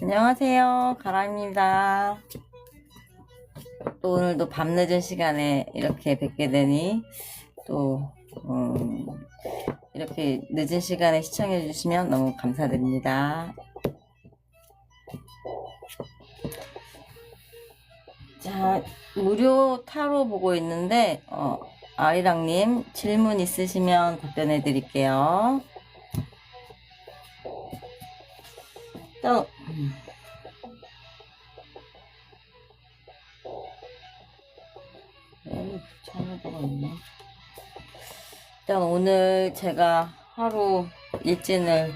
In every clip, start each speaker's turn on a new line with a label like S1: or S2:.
S1: 안녕하세요. 가람입니다. 또 오늘도 밤늦은 시간에 이렇게 뵙게 되니 또 이렇게 늦은 시간에 시청해 주시면 너무 감사드립니다. 자, 무료 타로 보고 있는데 아리랑님 질문 있으시면 답변해 드릴게요. 또 참여도가 있네. 일단 오늘 제가 하루 일진을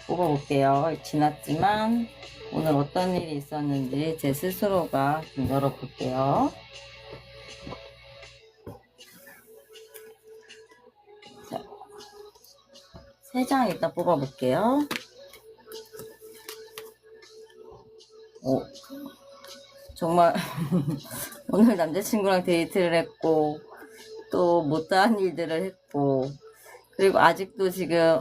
S1: 뽑아볼게요. 지났지만 오늘 어떤 일이 있었는지 제 스스로가 좀 열어볼게요. 자, 3장 일단 뽑아볼게요. 정말 오늘 남자친구랑 데이트를 했고 또 못다한 일들을 했고 그리고 아직도 지금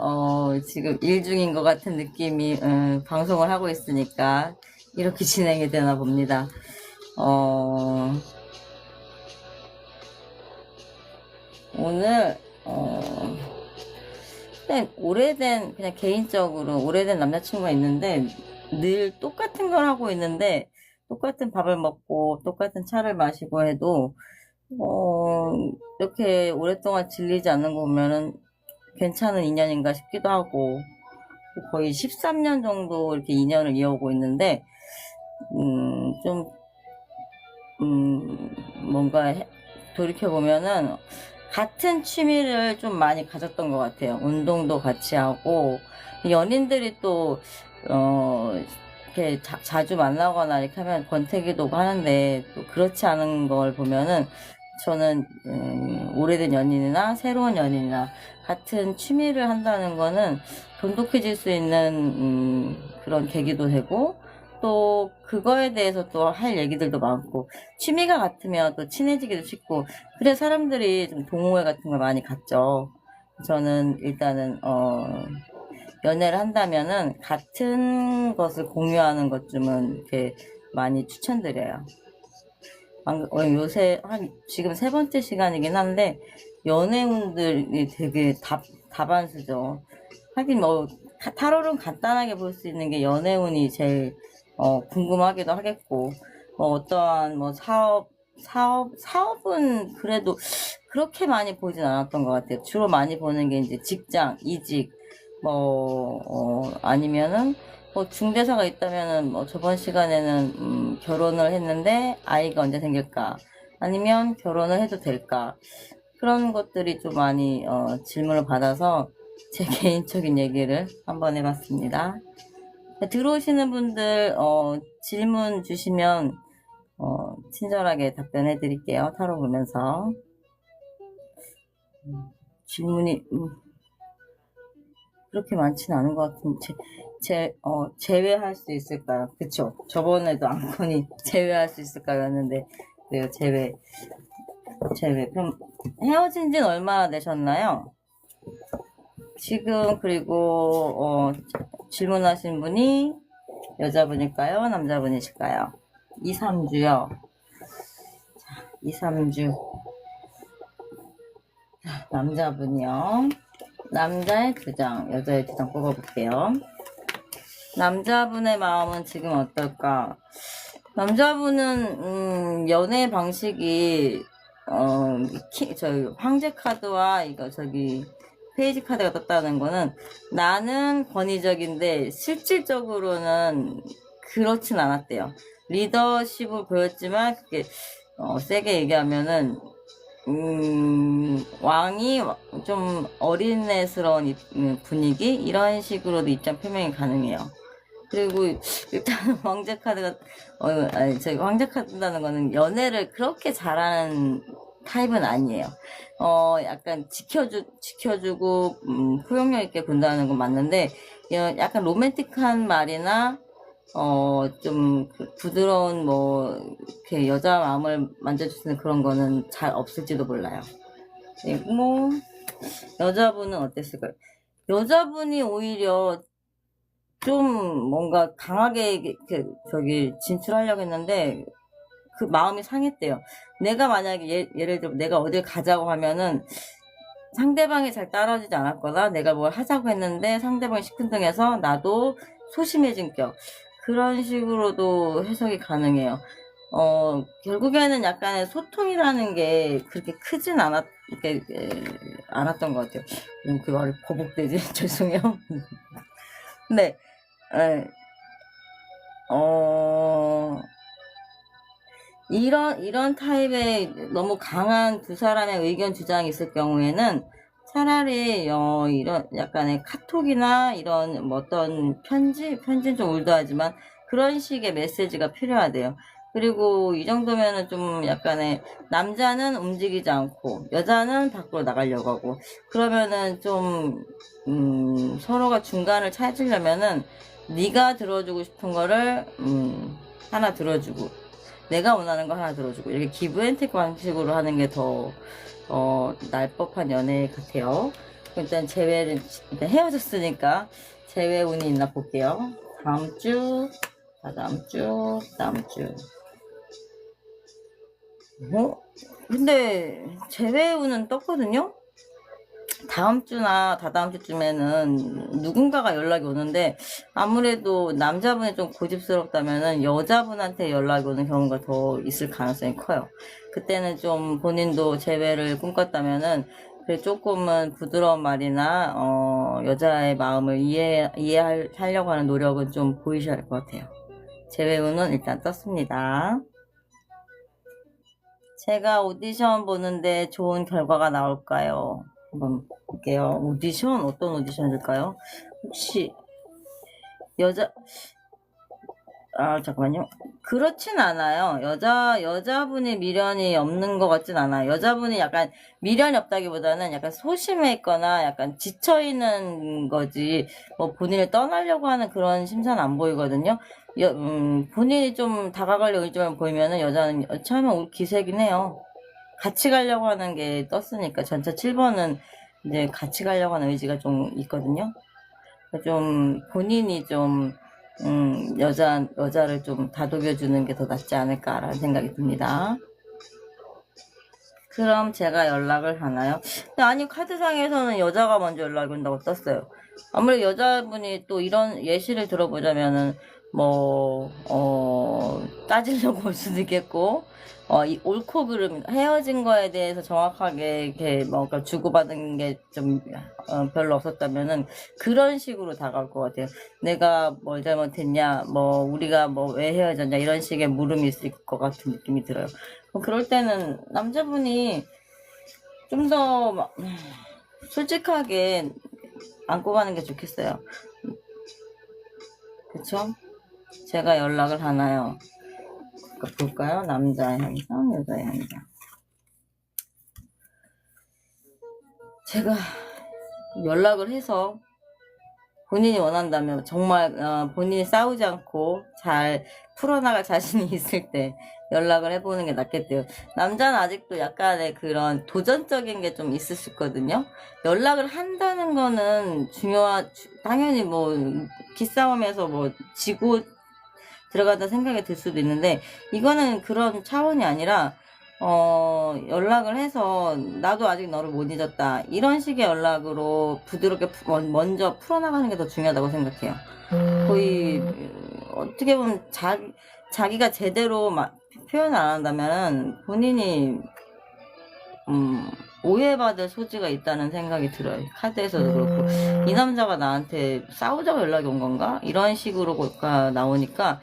S1: 일 중인 것 같은 느낌이 방송을 하고 있으니까 이렇게 진행이 되나 봅니다. 오늘 그냥 개인적으로 오래된 남자친구가 있는데 늘 똑같은 걸 하고 있는데 똑같은 밥을 먹고 똑같은 차를 마시고 해도 이렇게 오랫동안 질리지 않는 거 보면은 괜찮은 인연인가 싶기도 하고 거의 13년 정도 이렇게 인연을 이어오고 있는데 뭔가 돌이켜보면은 같은 취미를 좀 많이 가졌던 것 같아요. 운동도 같이 하고 연인들이 또 이렇게 자주 만나거나 이렇게 하면 권태기도 하는데 또 그렇지 않은 걸 보면은 저는 오래된 연인이나 새로운 연인이나 같은 취미를 한다는 거는 돈독해질 수 있는 그런 계기도 되고 또 그거에 대해서 또 할 얘기들도 많고 취미가 같으면 또 친해지기도 쉽고 그래서 사람들이 좀 동호회 같은 걸 많이 갔죠. 저는 일단은 연애를 한다면은 같은 것을 공유하는 것쯤은 이렇게 많이 추천드려요. 요새 지금 3번째 시간이긴 한데 연애운들이 되게 다반수죠. 하긴 뭐 타로는 간단하게 볼 수 있는 게 연애운이 제일 궁금하기도 하겠고 뭐 어떠한 뭐 사업은 그래도 그렇게 많이 보진 않았던 것 같아요. 주로 많이 보는 게 이제 직장, 이직 아니면은 뭐 중대사가 있다면은 뭐 저번 시간에는 결혼을 했는데 아이가 언제 생길까 아니면 결혼을 해도 될까 그런 것들이 좀 많이 질문을 받아서 제 개인적인 얘기를 한번 해봤습니다. 들어오시는 분들 질문 주시면 친절하게 답변해 드릴게요. 타로 보면서 질문이 그렇게 많지는 않은 것 같은데 제외할 수 있을까요? 그쵸? 저번에도 안건이 제외할 수 있을까요? 했는데 그래요. 제외. 그럼 헤어진 지는 얼마나 되셨나요? 지금 그리고 질문하신 분이 여자분일까요? 남자분이실까요? 2, 3주요. 2, 3주. 남자분이요. 남자의 2장, 여자의 2장 뽑아볼게요. 남자분의 마음은 지금 어떨까? 남자분은 연애 방식이 저희 황제 카드와 페이지 카드가 떴다는 거는 나는 권위적인데 실질적으로는 그렇진 않았대요. 리더십을 보였지만 그게 세게 얘기하면은 왕이 좀 어린애스러운 분위기 이런 식으로도 입장 표명이 가능해요. 그리고 일단 황제 카드가 황제 카드라는 거는 연애를 그렇게 잘하는 타입은 아니에요. 약간 지켜주고 포용력 있게 군다는 건 맞는데 약간 로맨틱한 말이나 좀 부드러운 이렇게 여자 마음을 만져주시는 그런 거는 잘 없을지도 몰라요. 네, 여자분은 어땠을까요? 여자분이 오히려 좀 뭔가 강하게 진출하려고 했는데 그 마음이 상했대요. 내가 만약에 예를 들어 내가 어딜 가자고 하면은 상대방이 잘 따라주지 않았거나 내가 뭘 하자고 했는데 상대방이 시큰둥해서 나도 소심해진 격, 그런 식으로도 해석이 가능해요. 결국에는 약간의 소통이라는 게 그렇게 크진 않았던 것 같아요. 그 말이 버벅대지? 죄송해요. 근데, 에, 이런 타입의 너무 강한 두 사람의 의견 주장이 있을 경우에는 차라리, 이런 약간의 카톡이나 이런 뭐 어떤 편지는 좀 올드하지만 그런 식의 메시지가 필요하대요. 그리고 이 정도면은 좀 약간의 남자는 움직이지 않고 여자는 밖으로 나가려고 하고 그러면은 좀, 서로가 중간을 찾으려면은 네가 들어주고 싶은 거를, 하나 들어주고 내가 원하는 거 하나 들어주고 이렇게 기브앤테이크 방식으로 하는 게 더 날 법한 연애 같아요. 일단 일단 헤어졌으니까 재회 운이 있나 볼게요. 다음 주, 다다음 주. 근데 재회 운은 떴거든요? 다음 주나 다다음 주쯤에는 누군가가 연락이 오는데 아무래도 남자분이 좀 고집스럽다면은 여자분한테 연락이 오는 경우가 더 있을 가능성이 커요. 그때는 좀 본인도 재회를 꿈꿨다면은 그래 조금은 부드러운 말이나 여자의 마음을 이해하려고 하는 노력은 좀 보이셔야 할 것 같아요. 재회운은 일단 떴습니다. 제가 오디션 보는데 좋은 결과가 나올까요? 한번 볼게요. 오디션? 어떤 오디션일까요? 혹시 잠깐만요. 그렇진 않아요. 여자분이 미련이 없는 것 같진 않아요. 여자분이 약간 미련이 없다기보다는 약간 소심해 있거나 약간 지쳐있는 거지, 뭐 본인을 떠나려고 하는 그런 심사는 안 보이거든요. 본인이 좀 다가가려고 의지만 보이면은 여자는 처음에 기세긴 해요. 같이 가려고 하는 게 떴으니까 전체 7번은 이제 같이 가려고 하는 의지가 좀 있거든요. 좀 본인이 좀 여자를 좀 다독여주는 게 더 낫지 않을까라는 생각이 듭니다. 그럼 제가 연락을 하나요? 근데 아니, 카드상에서는 여자가 먼저 연락이 온다고 떴어요. 아무래도 여자분이 또 이런 예시를 들어보자면은, 따지려고 올 수도 있겠고, 이 옳고 그름, 헤어진 거에 대해서 정확하게 이렇게 뭔가 주고받은 게 좀, 별로 없었다면은, 그런 식으로 다가올 것 같아요. 내가 뭘 잘못했냐, 우리가 왜 헤어졌냐, 이런 식의 물음이 있을 것 같은 느낌이 들어요. 그럴 때는 남자분이 좀 더 솔직하게 안고 가는 게 좋겠어요. 그쵸? 제가 연락을 하나요? 볼까요? 남자의 현상, 여자의 현상. 제가 연락을 해서 본인이 원한다면 정말 본인이 싸우지 않고 잘 풀어나갈 자신이 있을 때 연락을 해보는 게 낫겠대요. 남자는 아직도 약간의 그런 도전적인 게 좀 있을 수 있거든요. 연락을 한다는 거는 당연히 기싸움에서 지고 들어간다 생각이 들 수도 있는데 이거는 그런 차원이 아니라 연락을 해서 나도 아직 너를 못 잊었다, 이런 식의 연락으로 부드럽게 먼저 풀어나가는 게 더 중요하다고 생각해요. 거의 어떻게 보면 자기가 제대로 표현을 안 한다면 본인이 오해받을 소지가 있다는 생각이 들어요. 카드에서도 그렇고 이 남자가 나한테 싸우자고 연락이 온 건가? 이런 식으로가 나오니까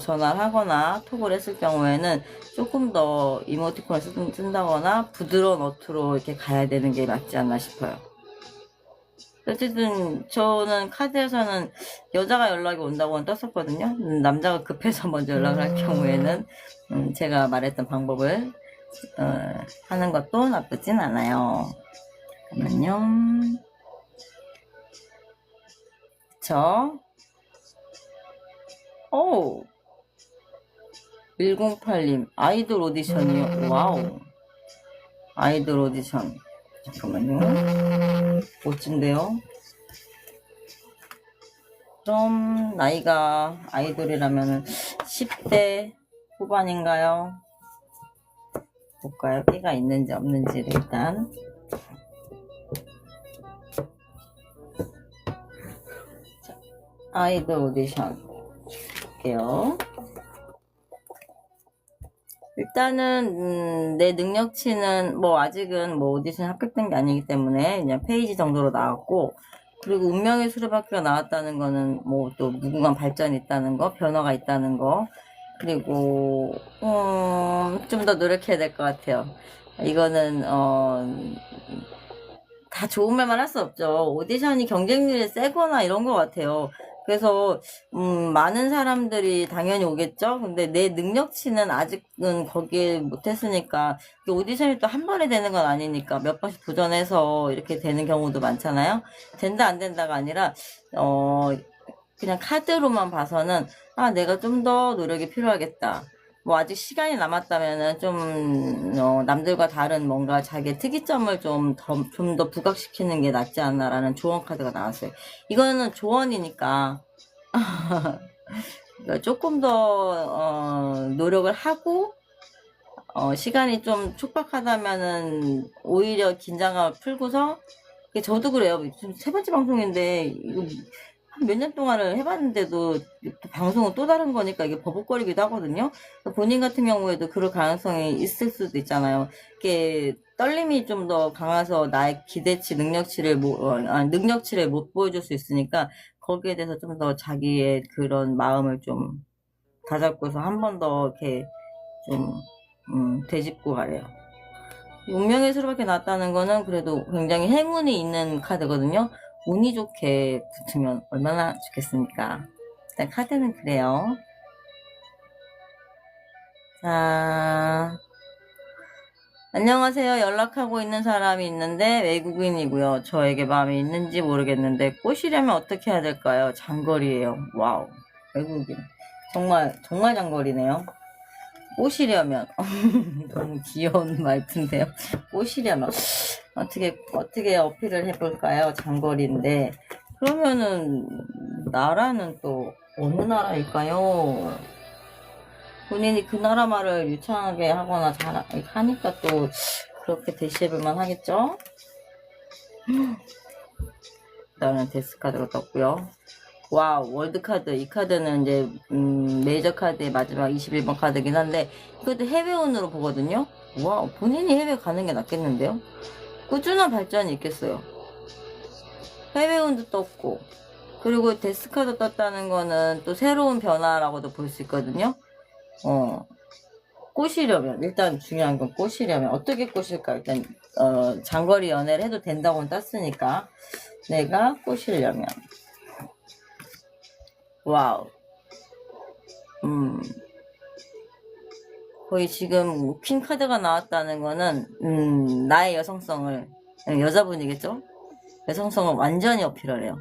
S1: 전화를 하거나 톡을 했을 경우에는 조금 더 이모티콘을 쓴다거나 부드러운 어투로 이렇게 가야 되는 게 맞지 않나 싶어요. 어쨌든 저는 카드에서는 여자가 연락이 온다고는 떴었거든요. 남자가 급해서 먼저 연락을 할 경우에는 제가 말했던 방법을 하는 것도 나쁘진 않아요. 잠깐만요. 그쵸? 108님 아이돌 오디션이요? 와우. 아이돌 오디션. 잠깐만요. 멋진데요? 그럼 나이가 아이돌이라면 10대 후반인가요? 볼까요? 끼가 있는지 없는지를 일단. 자, 아이돌 오디션 볼게요. 일단은 내 능력치는 뭐 아직은 뭐 오디션 합격된 게 아니기 때문에 그냥 페이지 정도로 나왔고, 그리고 운명의 수레바퀴가 나왔다는 거는 뭐 또 무궁한 발전이 있다는 거, 변화가 있다는 거, 그리고 좀 더 노력해야 될 것 같아요. 이거는 다 좋은 말만 할 수 없죠. 오디션이 경쟁률이 세거나 이런 것 같아요. 그래서 많은 사람들이 당연히 오겠죠. 근데 내 능력치는 아직은 거기에 못했으니까, 오디션이 또 한 번에 되는 건 아니니까 몇 번씩 도전해서 이렇게 되는 경우도 많잖아요. 된다 안 된다가 아니라 그냥 카드로만 봐서는 내가 좀 더 노력이 필요하겠다. 뭐 아직 시간이 남았다면은 좀 남들과 다른 뭔가 자기의 특이점을 좀 더 부각시키는 게 낫지 않나라는 조언 카드가 나왔어요. 이거는 조언이니까 그러니까 조금 더 노력을 하고 시간이 좀 촉박하다면은 오히려 긴장감을 풀고서, 저도 그래요. 지금 세 번째 방송인데 이거 몇 년 동안을 해봤는데도 또 방송은 또 다른 거니까 이게 버벅거리기도 하거든요. 본인 같은 경우에도 그럴 가능성이 있을 수도 있잖아요. 이게 떨림이 좀 더 강해서 나의 기대치, 능력치를 못 보여줄 수 있으니까, 거기에 대해서 좀 더 자기의 그런 마음을 좀 다잡고서 한 번 더 이렇게 좀 되짚고 가래요. 운명의 수로밖에 나왔다는 거는 그래도 굉장히 행운이 있는 카드거든요. 운이 좋게 붙으면 얼마나 좋겠습니까? 일단 카드는 그래요. 자, 안녕하세요. 연락하고 있는 사람이 있는데 외국인이고요. 저에게 마음이 있는지 모르겠는데 꼬시려면 어떻게 해야 될까요? 장거리예요. 와우, 외국인. 정말 장거리네요. 꼬시려면 너무 귀여운 말투인데요. 꼬시려면 어떻게 어필을 해볼까요? 장거리인데, 그러면은 나라는 또 어느 나라일까요? 본인이 그 나라 말을 유창하게 하거나 하니까 또 그렇게 대시해볼만 하겠죠? 일단은 데스카드로 떴고요. 와우, 월드카드. 이 카드는 이제 메이저 카드의 마지막 21번 카드긴 한데, 이것도 해외운으로 보거든요. 와우, 본인이 해외 가는 게 낫겠는데요? 꾸준한 발전이 있겠어요. 해외운도 떴고, 그리고 데스카드 떴다는 거는 또 새로운 변화라고도 볼 수 있거든요. 꼬시려면, 일단 중요한 건 꼬시려면 어떻게 꼬실까? 일단 장거리 연애를 해도 된다고는 땄으니까, 내가 꼬시려면 와우. 거의 지금 퀸 카드가 나왔다는 거는 나의 여성성을, 여자분이겠죠? 여성성을 완전히 어필을 해요.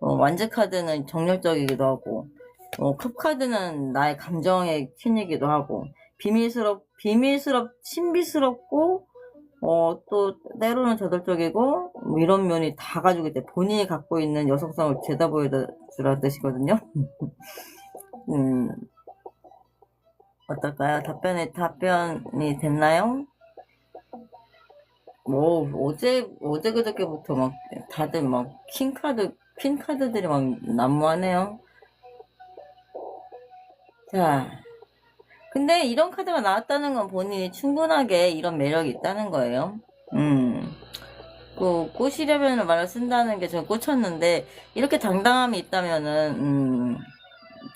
S1: 완즈 카드는 정열적이기도 하고, 컵 카드는 나의 감정의 퀸이기도 하고, 신비스럽고, 또 때로는 저돌적이고, 뭐 이런 면이 다 가지고 있대. 본인이 갖고 있는 여성성을 죄다 보여주라는 뜻이거든요. 어떨까요? 답변이 됐나요? 뭐, 어제 그저께부터 막, 다들 막, 퀸 카드들이 막 난무하네요. 자. 근데 이런 카드가 나왔다는 건 본인이 충분하게 이런 매력이 있다는 거예요. 꼬시려면 말을 쓴다는 게 저 꽂혔는데, 이렇게 당당함이 있다면은,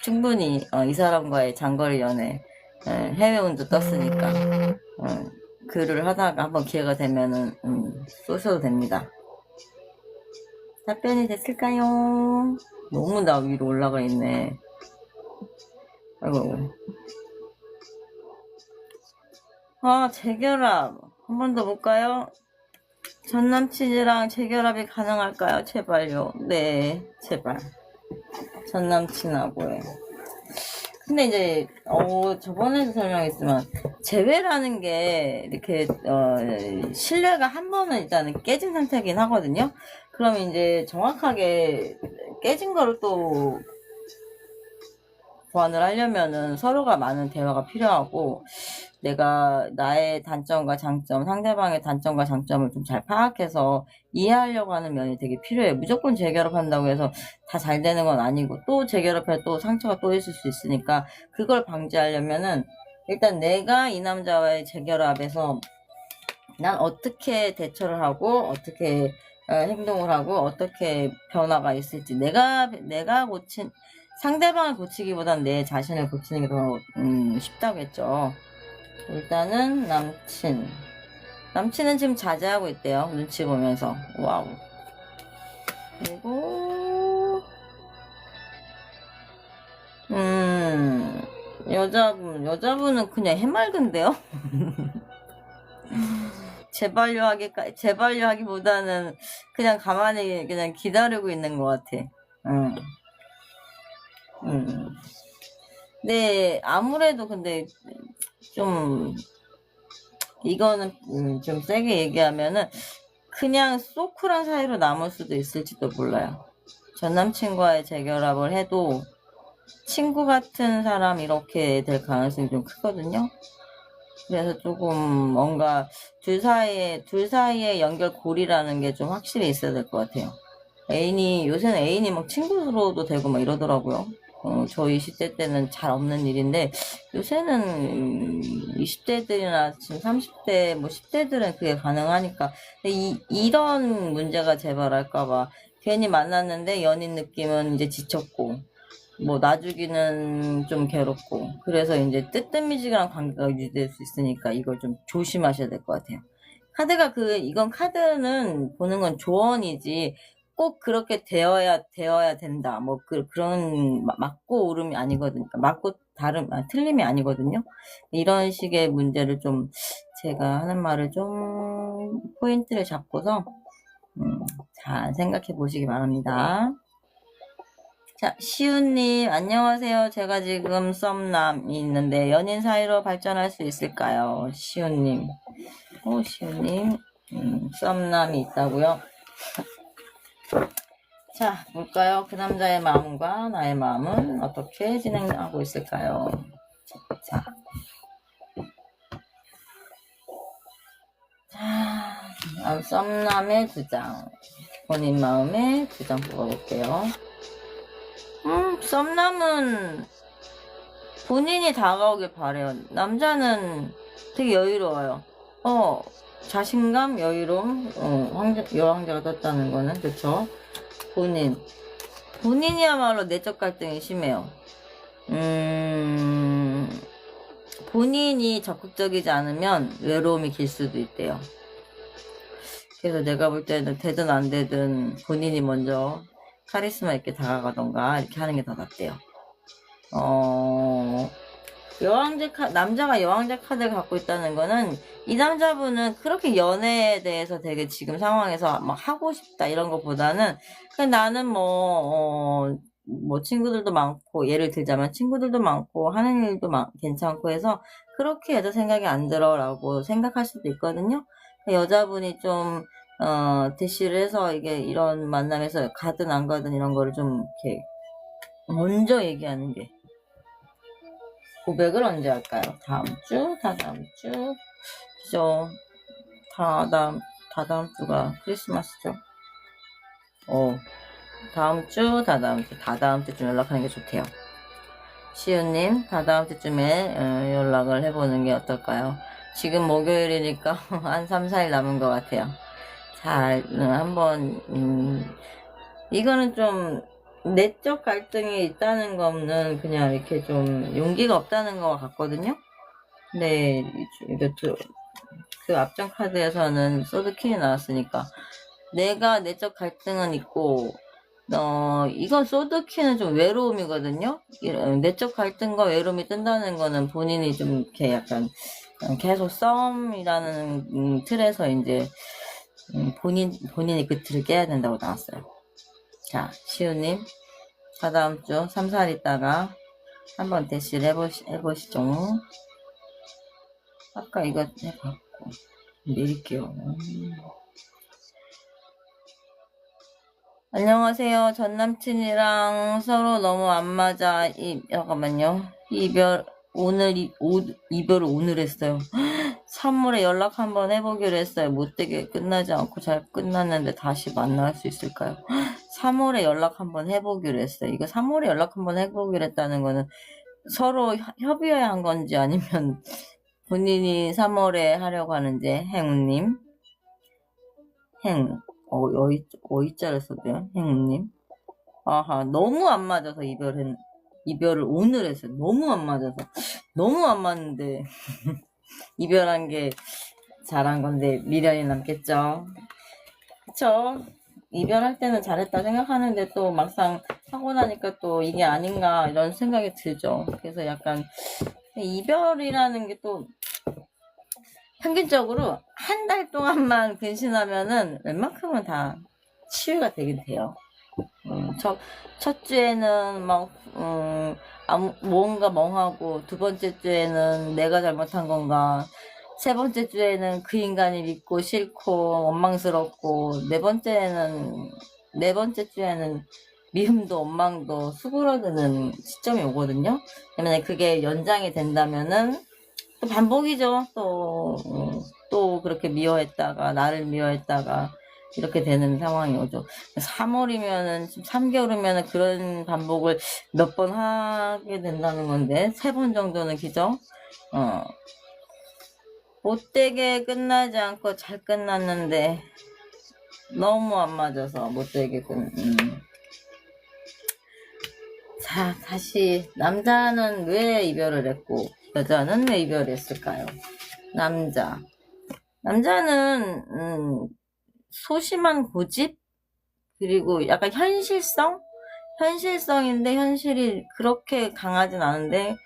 S1: 충분히, 이 사람과의 장거리 연애, 해외운도 떴으니까, 글을 하다가 한번 기회가 되면은, 쏘셔도 됩니다. 답변이 됐을까요? 너무 나 위로 올라가 있네. 아이고. 재결합. 한 번 더 볼까요? 전 남친이랑 재결합이 가능할까요? 제발요. 네, 제발. 전 남친하고요. 근데 이제, 저번에도 설명했지만, 재회라는 게, 이렇게, 신뢰가 한 번은 일단은 깨진 상태긴 하거든요? 그럼 이제 정확하게 깨진 거를 또 보완을 하려면은 서로가 많은 대화가 필요하고, 내가 나의 단점과 장점, 상대방의 단점과 장점을 좀 잘 파악해서 이해하려고 하는 면이 되게 필요해요. 무조건 재결합한다고 해서 다 잘 되는 건 아니고, 또 재결합해 또 상처가 또 있을 수 있으니까, 그걸 방지하려면은 일단 내가 이 남자와의 재결합에서 난 어떻게 대처를 하고 어떻게 행동을 하고 어떻게 변화가 있을지, 내가 고친 상대방을 고치기보단 내 자신을 고치는 게 더 쉽다고 했죠. 일단은 남친은 지금 자제하고 있대요. 눈치 보면서. 와우. 그리고 여자분은 그냥 해맑은데요. 재발려 하기보다는 그냥 가만히 그냥 기다리고 있는 것 같아. 네, 아무래도 근데 좀 이거는 좀 세게 얘기하면은 그냥 소쿨한 사이로 남을 수도 있을지도 몰라요. 전 남친과의 재결합을 해도 친구 같은 사람 이렇게 될 가능성이 좀 크거든요. 그래서 조금 뭔가 둘 사이의 연결고리라는 게 좀 확실히 있어야 될 것 같아요. 요새는 애인이 막 친구로도 되고 막 이러더라고요. 저 20대 때는 잘 없는 일인데, 요새는 20대들이나 지금 30대, 뭐 10대들은 그게 가능하니까. 근데 이런 문제가 재발할까봐 괜히 만났는데 연인 느낌은 이제 지쳤고, 뭐 놔주기는 좀 괴롭고, 그래서 이제 뜨뜻미지근한 관계가 유지될 수 있으니까 이걸 좀 조심하셔야 될 것 같아요. 이건 카드는 보는 건 조언이지 꼭 그렇게 되어야 된다. 뭐 그런 맞고 오름이 아니거든요. 틀림이 아니거든요. 이런 식의 문제를 좀 제가 하는 말을 좀 포인트를 잡고서 잘 생각해 보시기 바랍니다. 자, 시우님, 안녕하세요. 제가 지금 썸남이 있는데 연인 사이로 발전할 수 있을까요? 시우님. 시우님, 썸남이 있다고요? 자, 볼까요? 그 남자의 마음과 나의 마음은 어떻게 진행하고 있을까요? 자, 썸남의 2장, 본인 마음의 2장 뽑아볼게요. 썸남은 본인이 다가오길 바래요. 남자는 되게 여유로워요. 자신감, 여유로움, 여왕자가 떴다는 거는, 그쵸? 본인이야말로 내적 갈등이 심해요. 본인이 적극적이지 않으면 외로움이 길 수도 있대요. 그래서 내가 볼 때는 되든 안 되든 본인이 먼저 카리스마 있게 다가가던가 이렇게 하는 게 더 낫대요. 남자가 여왕제 카드를 갖고 있다는 거는 이 남자분은 그렇게 연애에 대해서 되게 지금 상황에서 막 하고 싶다 이런 것보다는 그냥 나는 뭐 친구들도 많고, 예를 들자면 친구들도 많고 하는 일도 괜찮고 해서 그렇게 여자 생각이 안 들어라고 생각할 수도 있거든요. 여자분이 좀 대시를 해서 이런 만남에서 가든 안 가든 이런 거를 좀 이렇게 먼저 얘기하는 게. 고백을 언제 할까요? 다음 주? 다다음 주? 그죠? 다다음 주가 크리스마스죠? 다음 주쯤 연락하는 게 좋대요. 시우님, 다다음 주쯤에 연락을 해보는 게 어떨까요? 지금 목요일이니까 한 3, 4일 남은 것 같아요. 잘, 한번, 이거는 좀, 내적 갈등이 있다는 거는 그냥 이렇게 좀 용기가 없다는 것 같거든요? 근데, 그 앞전 카드에서는 소드킹이 나왔으니까, 내가 내적 갈등은 있고, 이건 소드키는 좀 외로움이거든요? 내적 갈등과 외로움이 뜬다는 거는 본인이 좀 이렇게 약간 계속 썸이라는 틀에서 이제 본인이 그 틀을 깨야 된다고 나왔어요. 자, 시우님, 다다음 주 3, 4일 있다가 한번 대시를 해보시죠. 아까 이거 해봤고, 내릴게요. 안녕하세요. 전 남친이랑 서로 너무 안 맞아. 잠깐만요. 이별을 오늘 했어요. 3월에 연락 한번 해보기로 했어요. 못되게 끝나지 않고 잘 끝났는데 다시 만날 수 있을까요? 3월에 연락 한번 해보기로 했어요. 이거 3월에 연락 한번 해보기로 했다는 거는 서로 협의해야 한 건지 아니면 본인이 3월에 하려고 하는지, 행운님. 어이자를 썼대요, 행운님. 아하, 너무 안 맞아서 이별을 오늘 했어요. 너무 안 맞아서. 너무 안 맞는데, 이별한 게 잘한 건데, 미련이 남겠죠. 그쵸? 이별할 때는 잘했다 생각하는데, 또 막상 하고 나니까 또 이게 아닌가, 이런 생각이 들죠. 그래서 약간, 이별이라는 게 또, 평균적으로 한 달 동안만 근신하면은 웬만큼은 다 치유가 되긴 돼요. 첫 주에는 막, 뭔가 멍하고, 두 번째 주에는 내가 잘못한 건가, 세 번째 주에는 그 인간이 믿고 싫고, 원망스럽고, 네 번째 주에는 미움도 원망도 수그러드는 시점이 오거든요. 왜냐면 그게 연장이 된다면은, 또 반복이죠. 또 그렇게 나를 미워했다가, 이렇게 되는 상황이 오죠. 3월이면은, 3개월이면은 그런 반복을 몇 번 하게 된다는 건데, 3번 정도는 기죠? 못되게 끝나지 않고 잘 끝났는데, 너무 안 맞아서 못되게 자, 다시, 남자는 왜 이별을 했고, 여자는 왜 이별을 했을까요? 남자는, 소심한 고집? 그리고 약간 현실성인데 현실이 그렇게 강하진 않은데,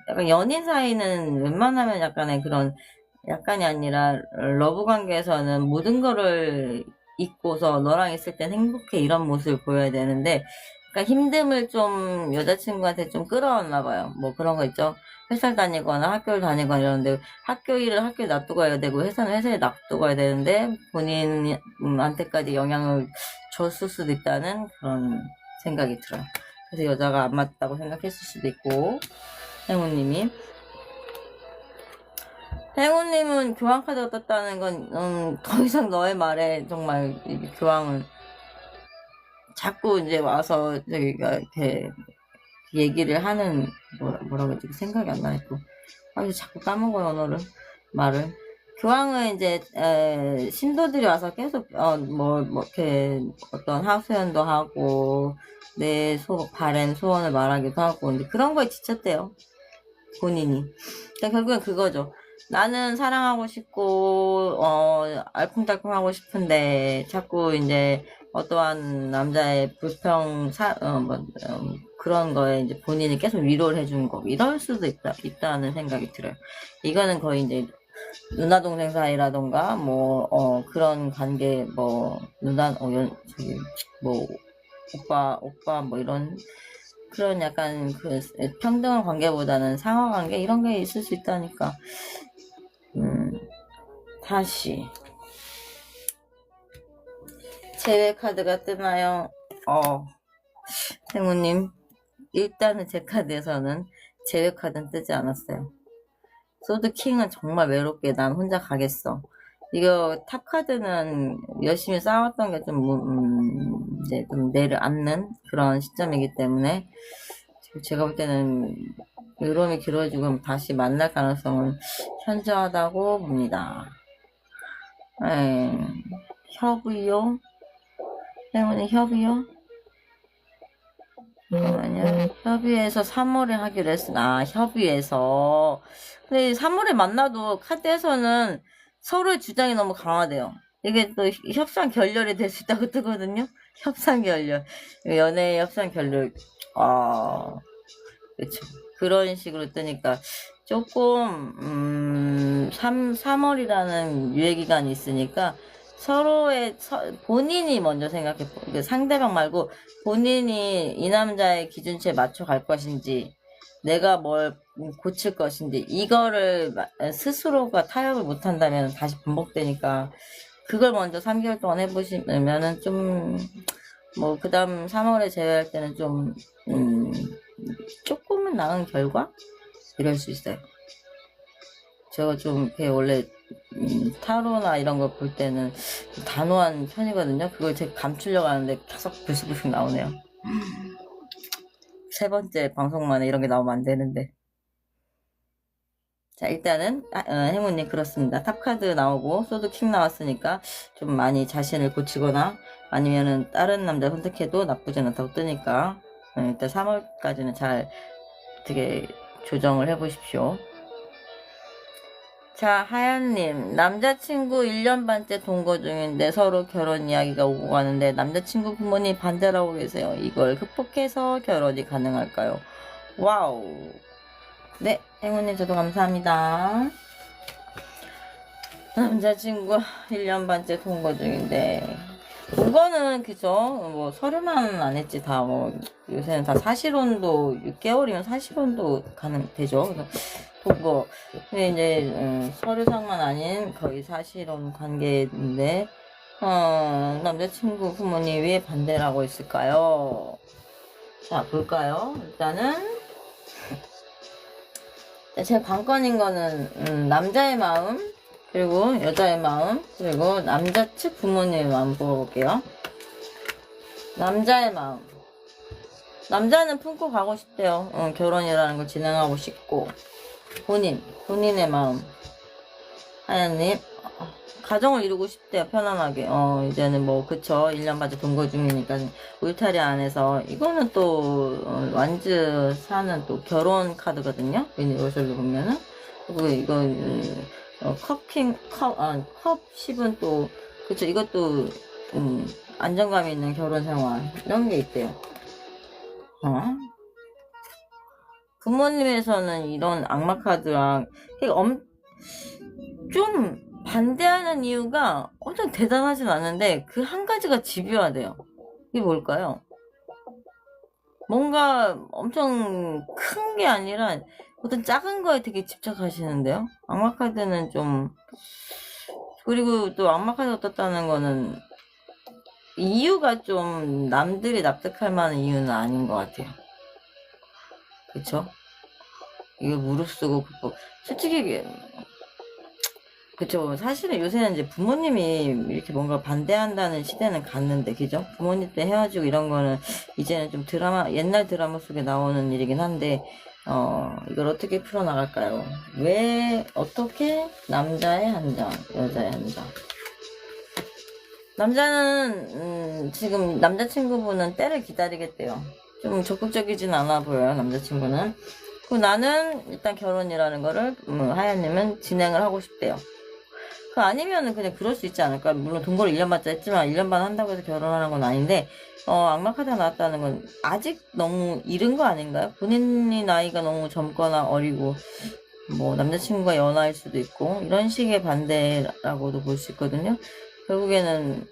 S1: 약간 연인 사이는 웬만하면 약간이 아니라, 러브 관계에서는 모든 거를 잊고서 너랑 있을 땐 행복해, 이런 모습을 보여야 되는데, 그러니까 힘듦을 좀 여자친구한테 좀 끌어왔나 봐요. 뭐 그런 거 있죠. 회사를 다니거나 학교를 다니거나 이러는데, 학교 일을 학교에 놔두고 가야 되고, 회사는 회사에 놔두고 가야 되는데, 본인한테까지 영향을 줬을 수도 있다는 그런 생각이 들어요. 그래서 여자가 안 맞다고 생각했을 수도 있고, 행운님이. 행운님은 교황카드가 떴다는 건, 더 이상 너의 말에 정말 교황은 자꾸 이제 와서 저기가 이렇게 얘기를 하는, 뭐라고 해야 되지? 생각이 안 나네, 또. 자꾸 까먹어요, 말을. 교황은 이제, 신도들이 와서 계속, 이렇게 어떤 하소연도 하고, 바램, 소원을 말하기도 하고, 근데 그런 거에 지쳤대요. 본인이. 그러니까 결국엔 그거죠. 나는 사랑하고 싶고, 알콩달콩하고 싶은데, 자꾸 이제, 어떠한 남자의 그런 거에 이제 본인이 계속 위로를 해준 거, 이럴 수도 있다는 생각이 들어요. 이거는 거의 이제, 누나 동생 사이라던가, 그런 관계, 오빠, 이런, 그런 약간 평등한 관계보다는 상하 관계, 이런 게 있을 수 있다니까. 다시. 제외 카드가 뜨나요? 행우님. 일단은 제 카드에서는 제외 카드는 뜨지 않았어요. 소드 킹은 정말 외롭게 난 혼자 가겠어. 이거 탑 카드는 열심히 싸웠던 게 이제 좀 내려앉는 그런 시점이기 때문에 제가 볼 때는 외로움이 길어지고 다시 만날 가능성은 현저하다고 봅니다. 협의요? 행운이 협의요? 아니야. 협의해서 3월에 하기로 했어. 협의해서. 근데 3월에 만나도 카드에서는 서로의 주장이 너무 강하대요. 이게 또 협상 결렬이 될 수 있다고 뜨거든요. 협상 결렬. 연애의 협상 결렬. 그쵸. 그런 식으로 뜨니까 조금 3월이라는 유예기간이 있으니까 본인이 먼저 상대방 말고 본인이 이 남자의 기준치에 맞춰 갈 것인지, 내가 뭘 고칠 것인지, 이거를 스스로가 타협을 못 한다면 다시 반복되니까, 그걸 먼저 3개월 동안 해보시면은 좀 뭐 그 다음 3월에 제외할 때는 좀 조금은 나은 결과? 이럴 수 있어요. 제가 좀 원래 타로나 이런 거 볼 때는 좀 단호한 편이거든요. 그걸 제가 감추려고 하는데 계속 불쑥불쑥 나오네요. 세 번째 방송만에 이런 게 나오면 안 되는데. 자, 일단은 행운님 그렇습니다. 탑카드 나오고 소드킹 나왔으니까 좀 많이 자신을 고치거나 아니면은 다른 남자 선택해도 나쁘진 않다고 뜨니까 일단 3월까지는 잘 되게 조정을 해보십시오. 자, 하얀님, 남자친구 1년 반째 동거 중인데 서로 결혼 이야기가 오고 가는데 남자친구 부모님 반대라고 계세요. 이걸 극복해서 결혼이 가능할까요? 와우. 네, 행운님 저도 감사합니다. 남자친구 1년 반째 동거 중인데 동거는 그죠? 뭐 서류만 안 했지 다 뭐 요새는 다 사실혼도 6개월이면 사실혼도 되죠. 그래서 동거 근데 이제 서류상만 아닌 거의 사실혼 관계인데 남자친구 부모님 왜 반대라고 했을까요? 자 볼까요? 일단은 제 관건인 거는 남자의 마음 그리고 여자의 마음 그리고 남자 측 부모님의 마음 보아볼게요. 남자의 마음 남자는 품고 가고 싶대요. 결혼이라는 걸 진행하고 싶고 본인의 마음 하얀님 가정을 이루고 싶대요. 편안하게 이제는 뭐 그쵸 1년 반째 동거 중이니까 울타리 안에서 이거는 또 완즈 사는 또 결혼 카드거든요. 유니버셜로 보면은 그리고 이거 컵 10은 또 그쵸 이것도 안정감 있는 결혼 생활 이런 게 있대요. 부모님에서는 이런 악마 카드랑 좀 반대하는 이유가 엄청 대단하진 않은데 그 한 가지가 집요하대요. 이게 뭘까요? 뭔가 엄청 큰 게 아니라 어떤 작은 거에 되게 집착하시는데요. 악마 카드는 좀 그리고 또 악마 카드가 떴다는 거는 이유가 좀 남들이 납득할 만한 이유는 아닌 것 같아요. 그쵸? 이거 무릅쓰고 솔직히 그쵸. 사실은 요새는 이제 부모님이 이렇게 뭔가 반대한다는 시대는 갔는데, 그죠? 부모님 때 헤어지고 이런 거는 이제는 좀 옛날 드라마 속에 나오는 일이긴 한데, 이걸 어떻게 풀어나갈까요? 어떻게 남자의 한 장, 여자의 한 장. 남자는, 지금 남자친구분은 때를 기다리겠대요. 좀 적극적이진 않아 보여요, 남자친구는. 그리고 나는 일단 결혼이라는 거를, 하얀님은 진행을 하고 싶대요. 아니면은 그냥 그럴 수 있지 않을까? 물론 동거를 1년 반째 했지만 1년 반 한다고 해서 결혼하는 건 아닌데 악마 카드가 나왔다는 건 아직 너무 이른 거 아닌가요? 본인이 나이가 너무 젊거나 어리고 뭐 남자친구가 연하일 수도 있고 이런 식의 반대라고도 볼 수 있거든요. 결국에는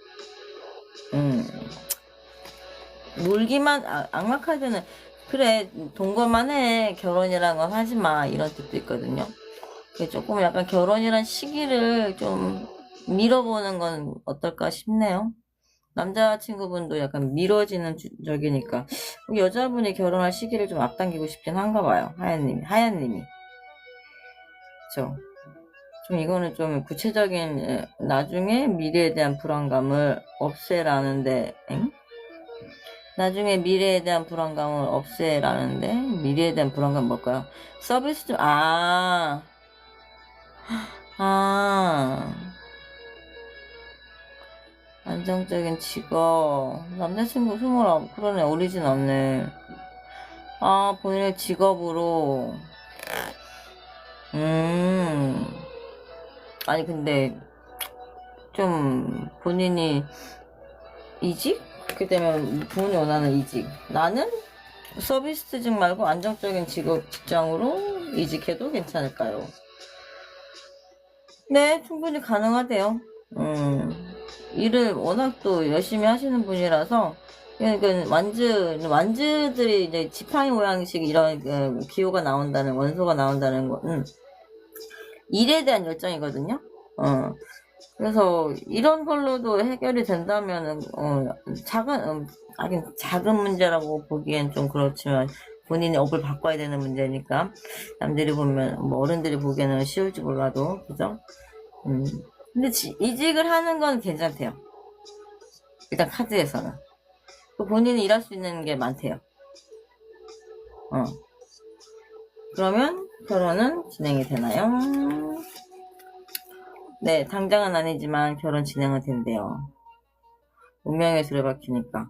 S1: 악마 카드는 그래 동거만 해 결혼이란 건 하지 마 이런 뜻도 있거든요. 조금 약간 결혼이란 시기를 좀 미뤄보는 건 어떨까 싶네요. 남자친구분도 약간 미뤄지는 적이니까 여자분이 결혼할 시기를 좀 앞당기고 싶긴 한가 봐요. 하얀님이. 그쵸. 좀 이거는 좀 구체적인 나중에 미래에 대한 불안감을 없애라는데 나중에 미래에 대한 불안감을 없애라는데 미래에 대한 불안감 뭘까요? 서비스 좀 안정적인 직업. 남자친구 29, 그러네, 어리진 않네. 본인의 직업으로. 아니, 근데, 좀, 본인이, 이직? 그렇게 되면 부모님이 원하는 이직. 나는 서비스직 말고 안정적인 직장으로 이직해도 괜찮을까요? 네, 충분히 가능하대요. 일을 워낙 또 열심히 하시는 분이라서, 그러니까 완즈들이 이제 지팡이 모양식 이런 기호가 나온다는, 원소가 나온다는 거는 일에 대한 열정이거든요. 그래서 이런 걸로도 해결이 된다면은, 하긴 작은 문제라고 보기엔 좀 그렇지만, 본인이 업을 바꿔야 되는 문제니까, 남들이 보면, 뭐 어른들이 보기에는 쉬울지 몰라도, 그죠? 근데 이직을 하는 건 괜찮대요. 일단 카드에서는. 또 본인이 일할 수 있는 게 많대요. 그러면 결혼은 진행이 되나요? 네, 당장은 아니지만 결혼 진행은 된대요. 운명의 수레 바뀌니까.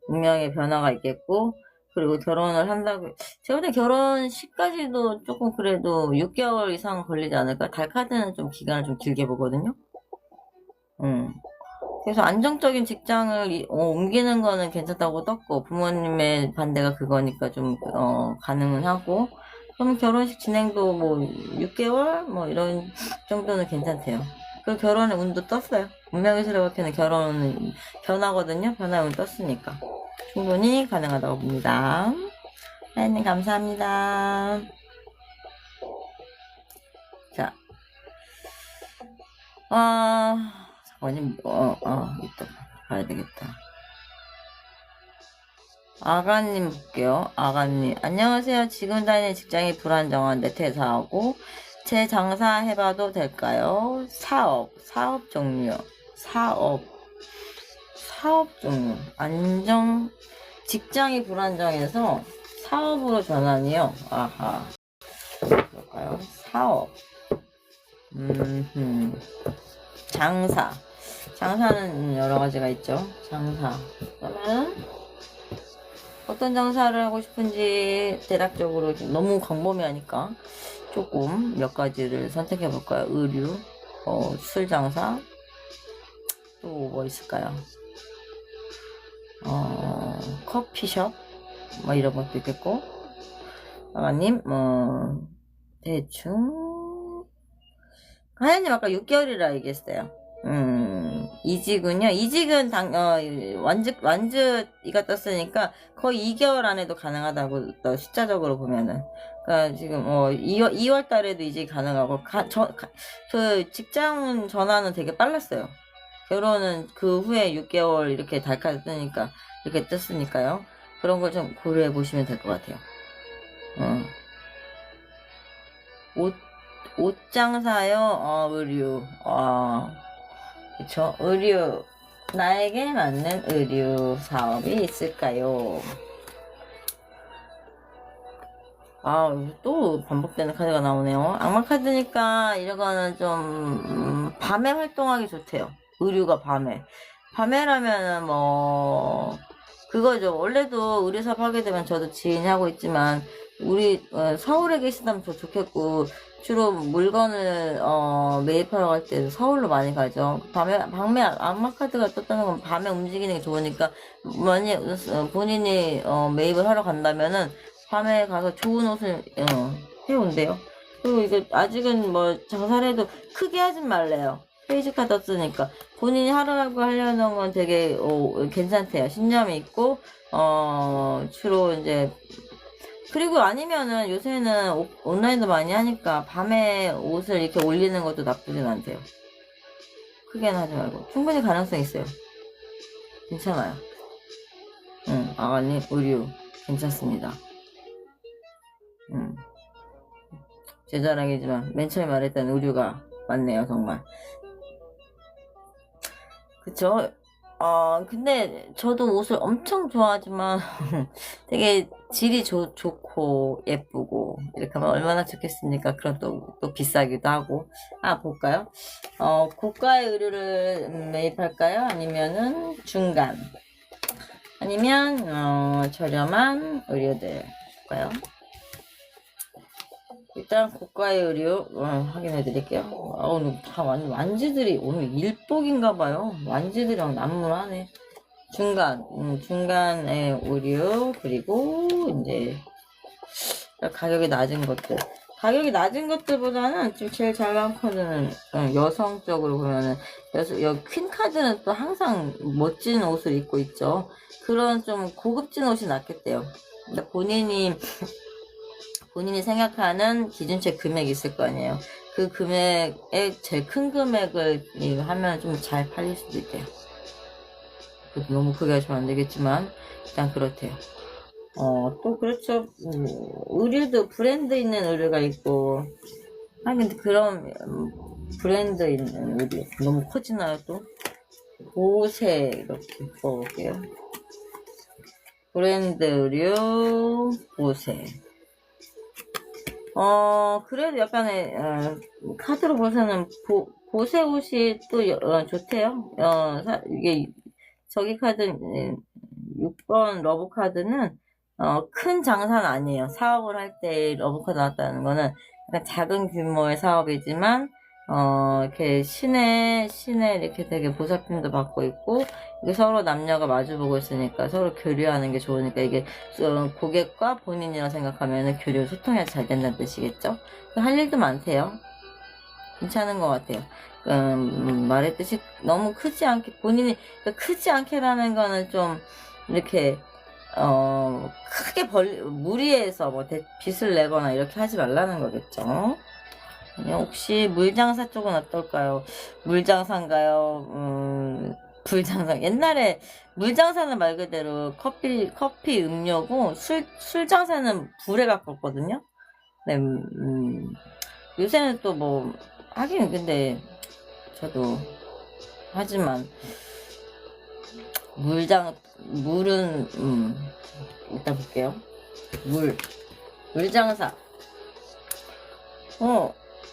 S1: 운명의 변화가 있겠고, 그리고 결혼을 한다고, 제가 볼 때 결혼식까지도 조금 그래도 6개월 이상 걸리지 않을까? 달카드는 좀 기간을 좀 길게 보거든요? 그래서 안정적인 직장을 옮기는 거는 괜찮다고 떴고, 부모님의 반대가 그거니까 좀, 가능은 하고, 그럼 결혼식 진행도 뭐, 6개월? 뭐, 이런 정도는 괜찮대요. 그 결혼의 운도 떴어요. 운명의 수레바퀴는 결혼은 변하거든요? 변화의 운 떴으니까. 충분히 가능하다고 봅니다. 하연님 감사합니다. 자, 잠깐만요. 이따 봐야 되겠다. 아가님 볼게요. 아가님. 안녕하세요. 지금 다니는 직장이 불안정한데 퇴사하고 제 장사 해봐도 될까요? 사업 종류. 사업 종류. 직장이 불안정해서 사업으로 전환이요. 아하. 볼까요? 사업. 장사는 여러 가지가 있죠. 장사. 그러면 어떤 장사를 하고 싶은지 대략적으로 너무 광범위하니까 조금 몇 가지를 선택해 볼까요? 의류, 술 장사, 또 뭐 있을까요? 커피숍, 뭐 이런 것도 있겠고, 아가님, 대충, 하연님 아까 6개월이라 얘기했어요. 이직은요? 이직은 완즈이가 떴으니까 거의 2개월 안에도 가능하다고, 숫자적으로 보면은. 그니까 지금, 2월 달에도 이직이 가능하고, 그 직장 전환은 되게 빨랐어요. 결혼은 그 후에 6개월 이렇게 달카드 뜨니까, 이렇게 떴으니까요. 그런 걸 좀 고려해 보시면 될 것 같아요. 옷 장사요? 의류. 그쵸. 의류. 나에게 맞는 의류 사업이 있을까요? 또 반복되는 카드가 나오네요. 악마 카드니까 이런 거는 좀, 밤에 활동하기 좋대요. 의류가 밤에. 밤에라면은 그거죠. 원래도 의류 사업 하게 되면 저도 지인이 하고 있지만, 우리, 서울에 계시다면 더 좋겠고, 주로 물건을, 매입하러 갈 때 서울로 많이 가죠. 밤에 악마 카드가 떴다는 건 밤에 움직이는 게 좋으니까, 만약, 본인이, 매입을 하러 간다면은, 밤에 가서 좋은 옷을, 해온대요. 그리고 이게 아직은 뭐, 장사를 해도 크게 하진 말래요. 페이지카 떴으니까. 본인이 하려는 건 되게, 괜찮대요. 신념이 있고, 주로 이제, 그리고 아니면은 요새는 온라인도 많이 하니까 밤에 옷을 이렇게 올리는 것도 나쁘진 않대요. 크게는 하지 말고. 충분히 가능성 있어요. 괜찮아요. 아가님, 의류. 괜찮습니다. 제 자랑이지만, 맨 처음에 말했던 의류가 맞네요, 정말. 그쵸? 근데 저도 옷을 엄청 좋아하지만 되게 질이 좋고 예쁘고 이렇게 하면 얼마나 좋겠습니까? 그럼 또 비싸기도 하고. 볼까요? 고가의 의류를 매입할까요? 아니면은 중간? 아니면 저렴한 의류들 볼까요? 일단 고가의 의류 확인해 드릴게요. 오늘 다 완지들이 오늘 일복인가봐요. 완지들이 난무하네. 중간의 의류 그리고 이제 가격이 낮은 것들. 가격이 낮은 것들보다는 지금 제일 잘 나온 카드는 여성적으로 보면은 여기 퀸 카드는 또 항상 멋진 옷을 입고 있죠. 그런 좀 고급진 옷이 낫겠대요. 근데 본인이 생각하는 기준치 금액이 있을 거 아니에요. 그 금액에 제일 큰 금액을 하면 좀 잘 팔릴 수도 있대요. 너무 크게 하시면 안 되겠지만 일단 그렇대요. 또 그렇죠. 의류도 브랜드 있는 의류가 있고. 근데 그런 브랜드 있는 의류 너무 커지나요 또? 보세 이렇게 뽑아볼게요. 브랜드 의류 보세. 그래도 약간의 카드로 보세는 보세 옷이 또 좋대요. 이게 저기 카드 6번 러브 카드는 큰 장사는 아니에요. 사업을 할 때 러브 카드 나왔다는 거는 약간 작은 규모의 사업이지만 이렇게 시내 이렇게 되게 보살핌도 받고 있고, 이게 서로 남녀가 마주보고 있으니까 서로 교류하는 게 좋으니까, 이게 고객과 본인이라 생각하면 교류 소통이 잘 된다는 뜻이겠죠? 할 일도 많대요. 괜찮은 것 같아요. 말했듯이 너무 크지 않게, 본인이 크지 않게라는 거는 좀 이렇게 크게 무리해서 뭐 빚을 내거나 이렇게 하지 말라는 거겠죠. 혹시 물장사 쪽은 어떨까요? 물장사인가요? 불장사. 옛날에 물장사는 말 그대로 커피 음료고, 술장사는 불에 가깝거든요. 네, 요새는 또 뭐, 하긴 근데, 저도, 하지만, 물은, 이따 볼게요. 물장사.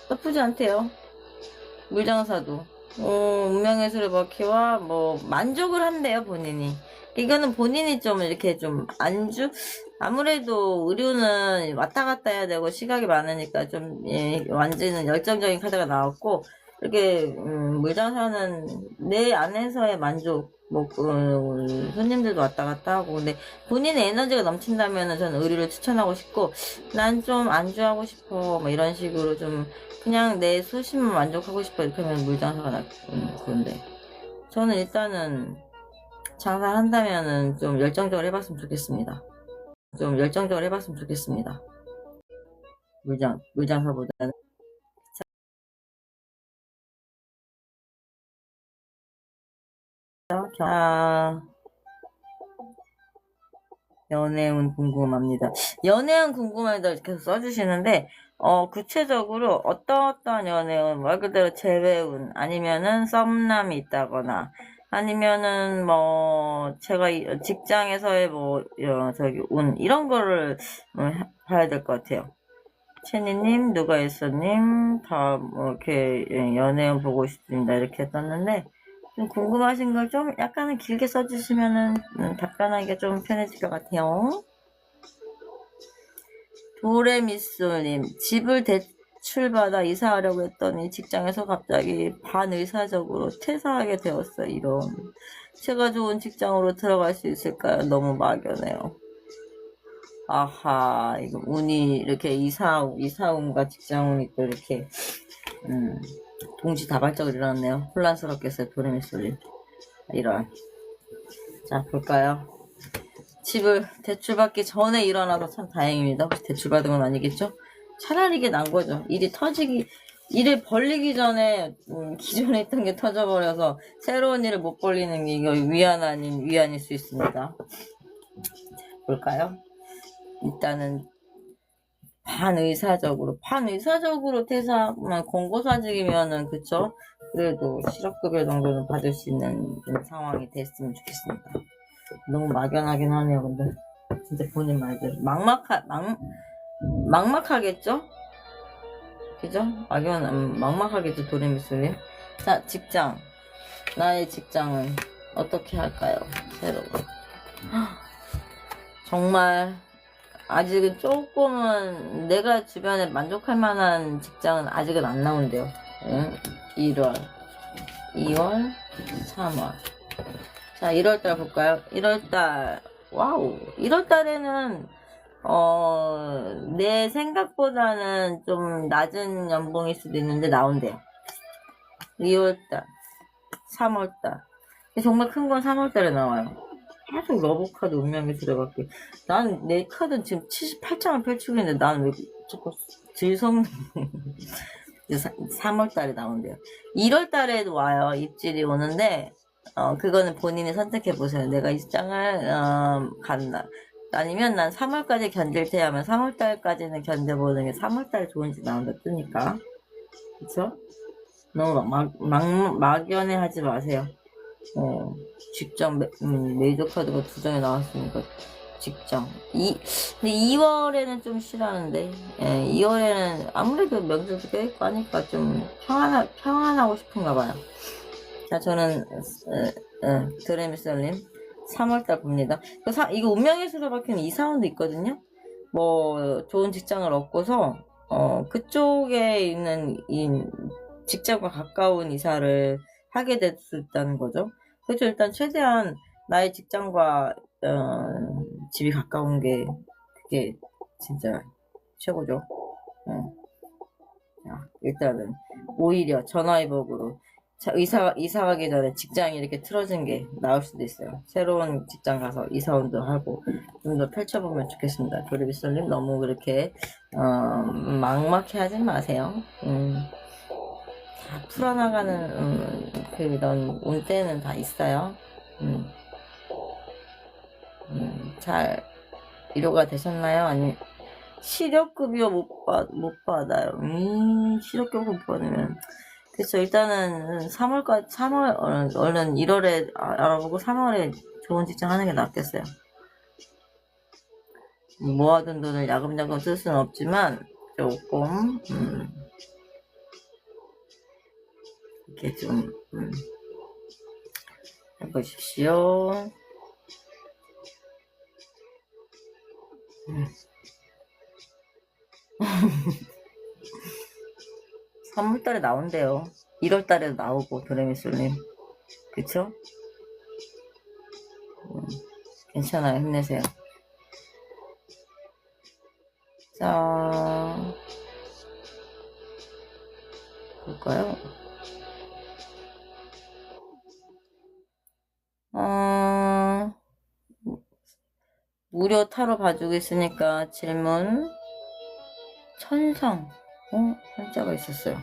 S1: 나쁘지 않대요. 물장사도. 운명예술의 바퀴와 뭐 만족을 한대요, 본인이. 이거는 본인이 좀 이렇게 좀 아무래도 의류는 왔다 갔다 해야 되고 시각이 많으니까 좀 완전히 열정적인 카드가 나왔고, 이렇게 물장사는 내 안에서의 만족, 뭐 손님들도 왔다 갔다 하고. 근데 본인의 에너지가 넘친다면 저는 의류를 추천하고 싶고, 난 좀 안주하고 싶어 뭐 이런 식으로 좀 그냥 내 소신만 만족하고 싶어 이렇게 하면 물장사가 그런데 저는 일단은 장사한다면은 좀 열정적으로 해봤으면 좋겠습니다. 물장사보다는. 연애운 궁금합니다. 연애운 궁금합니다. 계속 써주시는데, 구체적으로 어떠한 연애운, 말 그대로 재회운, 아니면은 썸남이 있다거나, 아니면은 뭐, 제가 직장에서의 뭐, 이런 거를 봐야 될 것 같아요. 채니님, 누가 있어님, 다 뭐, 이렇게 연애운 보고 싶습니다. 이렇게 썼는데, 좀 궁금하신 걸 좀 약간은 길게 써주시면은 답변하기가 좀 편해질 것 같아요. 도레미솔님, 집을 대출받아 이사하려고 했더니 직장에서 갑자기 반의사적으로 퇴사하게 되었어요. 이런. 제가 좋은 직장으로 들어갈 수 있을까요? 너무 막연해요. 아하, 이거 운이 이렇게 이사운과 직장운이 또 이렇게 동시다발적으로 일어났네요. 혼란스럽겠어요, 도레미솔님. 이런. 자, 볼까요? 집을 대출받기 전에 일어나서 참 다행입니다. 혹시 대출받은 건 아니겠죠? 차라리 이게 난 거죠. 일을 벌리기 전에 기존에 있던 게 터져버려서 새로운 일을 못 벌리는 게 이거 위안 아닌 위안일 수 있습니다. 볼까요? 일단은 반의사적으로 퇴사만 권고사직이면은 그쵸? 그래도 실업급여 정도는 받을 수 있는 상황이 됐으면 좋겠습니다. 너무 막연하긴 하네요. 근데 진짜 본인 말대로 막막하겠죠? 그죠? 막막하겠죠, 도레미솔님. 자, 직장. 나의 직장은 어떻게 할까요? 새로. 정말 아직은 조금은 내가 주변에 만족할 만한 직장은 아직은 안 나온대요. 1월, 2월, 3월. 자, 1월달 볼까요? 1월달, 와우. 1월달에는, 내 생각보다는 좀 낮은 연봉일 수도 있는데 나온대요. 2월달, 3월달. 정말 큰 건 3월달에 나와요. 계속 러브카드 운명이 들어갔고. 내 카드는 지금 78장을 펼치고 있는데, 나는 왜 자꾸 질성, 이제 3월 달에 나온대요. 1월 달에도 와요. 입질이 오는데, 그거는 본인이 선택해 보세요. 내가 입장을, 간다. 아니면 난 3월까지 견딜 테 하면 3월 달까지는 견뎌보는 게 3월 달에 좋은지 나온다 뜨니까. 그쵸? 너무 막연해 하지 마세요. 직전 메이저 카드가 2장에 나왔으니까 직전. 근데 2월에는 좀 싫어하는데, 2월에는 아무래도 명절도 껴있고 하니까 좀 평안하고 싶은가 봐요. 자, 저는, 드레미셀님, 3월달 봅니다. 이거 운명의 수로 박히는 이사원도 있거든요? 뭐, 좋은 직장을 얻고서, 그쪽에 있는, 직장과 가까운 이사를 하게 될 수 있다는 거죠. 그래서 일단 최대한 나의 직장과 집이 가까운 게 그게 진짜 최고죠. 자, 일단은 오히려 전화위복으로 이사 가기 전에 직장이 이렇게 틀어진 게 나을 수도 있어요. 새로운 직장 가서 이사원도 하고 좀 더 펼쳐보면 좋겠습니다. 도리비솔님 너무 그렇게 막막해 하지 마세요. 다 풀어나가는 그런 운때는 다 있어요. 잘 위로가 되셨나요? 아니 실업급여 못 받아요. 실업급여 못 받으면 그래서 일단은 3월 얼른 1월에 알아보고 3월에 좋은 직장 하는 게 낫겠어요. 모아둔 돈을 야금야금 쓸 수는 없지만 조금 이렇게 좀 해보십시오. 3월달에 나온대요. 1월달에도 나오고 도레미솔님 그쵸? 괜찮아요. 힘내세요. 자 볼까요? 무료 타로 봐주고 있으니까 질문 천성 한자가 있었어요.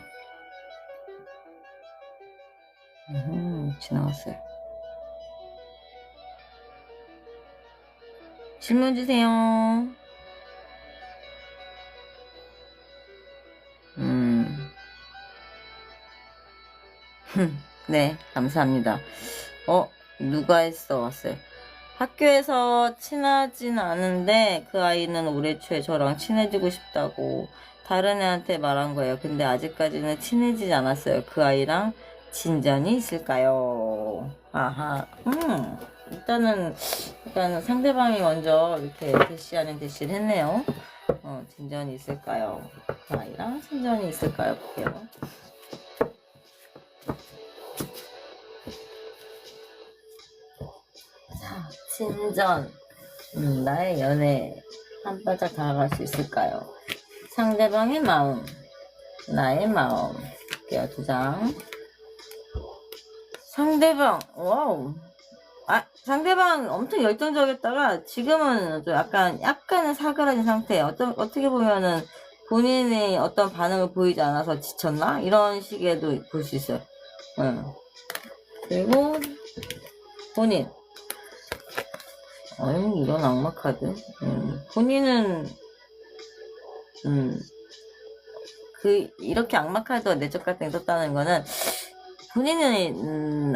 S1: 지나갔어요. 질문 주세요. 네, 감사합니다. 누가 했어 왔어요. 학교에서 친하진 않은데 그 아이는 올해 초에 저랑 친해지고 싶다고 다른 애한테 말한 거예요. 근데 아직까지는 친해지지 않았어요. 그 아이랑 진전이 있을까요? 아하, 일단은 상대방이 먼저 이렇게 대시 아닌 대시를 했네요. 진전이 있을까요? 그 아이랑 진전이 있을까요? 볼게요. 자, 진전. 나의 연애 한 발짝 다가갈 수 있을까요? 상대방의 마음, 나의 마음. 볼게요, 2장. 상대방, 와우. 상대방 엄청 열정적이었다가 지금은 좀 약간은 사그라진 상태예요. 어떻게 보면은 본인이 어떤 반응을 보이지 않아서 지쳤나? 이런 식에도 볼 수 있어요. 그리고 본인. 이런 악마 카드. 본인은 이렇게 악마 카드와 내적 갈등이 떴다는 거는 본인은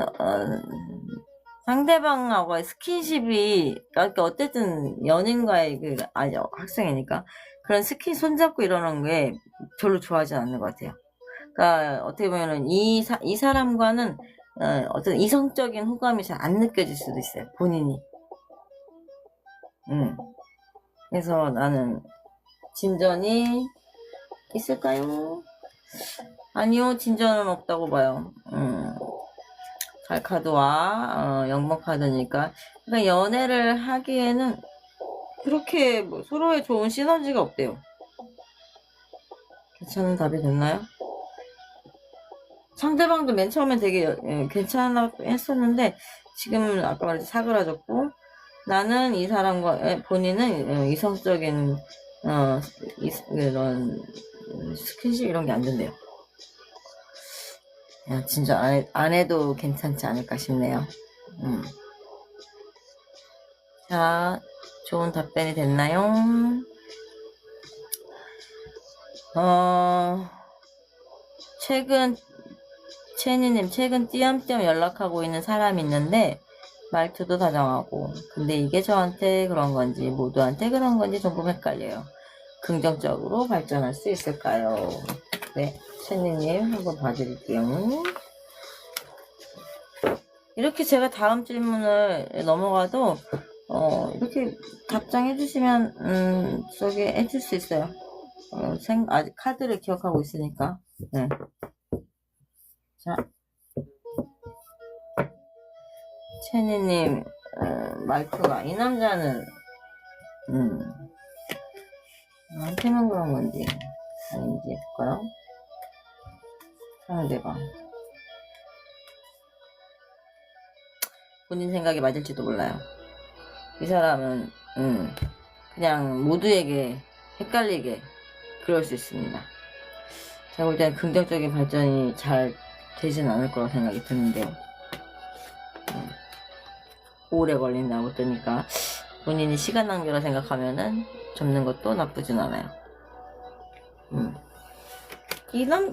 S1: 상대방하고의 스킨십이 그러니까 어쨌든 연인과의 학생이니까 그런 손잡고 이러는 게 별로 좋아하지 않는 것 같아요. 그러니까 어떻게 보면은 이 사람과는 어떤 이성적인 호감이 잘 안 느껴질 수도 있어요. 본인이. 그래서 나는 진전이 있을까요? 아니요, 진전은 없다고 봐요. 달 카드와 영번 카드니까 그러니까 연애를 하기에는 그렇게 뭐 서로의 좋은 시너지가 없대요. 괜찮은 답이 됐나요? 상대방도 맨 처음엔 되게 괜찮다고 했었는데 지금은 아까 말했듯이 사그라졌고 나는 이 사람과 본인은 이성적인 이런 스킨십 이런 게 안 된대요. 야, 진짜 안 해도 괜찮지 않을까 싶네요. 자, 좋은 답변이 됐나요? 최근 띄엄띄엄 연락하고 있는 사람이 있는데, 말투도 다정하고, 근데 이게 저한테 그런 건지, 모두한테 그런 건지 조금 헷갈려요. 긍정적으로 발전할 수 있을까요? 네, 채니님 한번 봐드릴게요. 이렇게 제가 다음 질문을 넘어가도, 이렇게 답장해 주시면, 해줄 수 있어요. 아직 카드를 기억하고 있으니까. 네. 자, 채니님, 말투가, 이 남자는, 나한테만 그런 건지, 아닌지 볼까요? 상대방. 본인 생각이 맞을지도 몰라요. 이 사람은, 그냥 모두에게 헷갈리게 그럴 수 있습니다. 제가 볼 때는 긍정적인 발전이 잘 되진 않을 거라고 생각이 드는데요. 오래 걸린다고 뜨니까 본인이 시간 낭비라 생각하면은 접는 것도 나쁘진 않아요.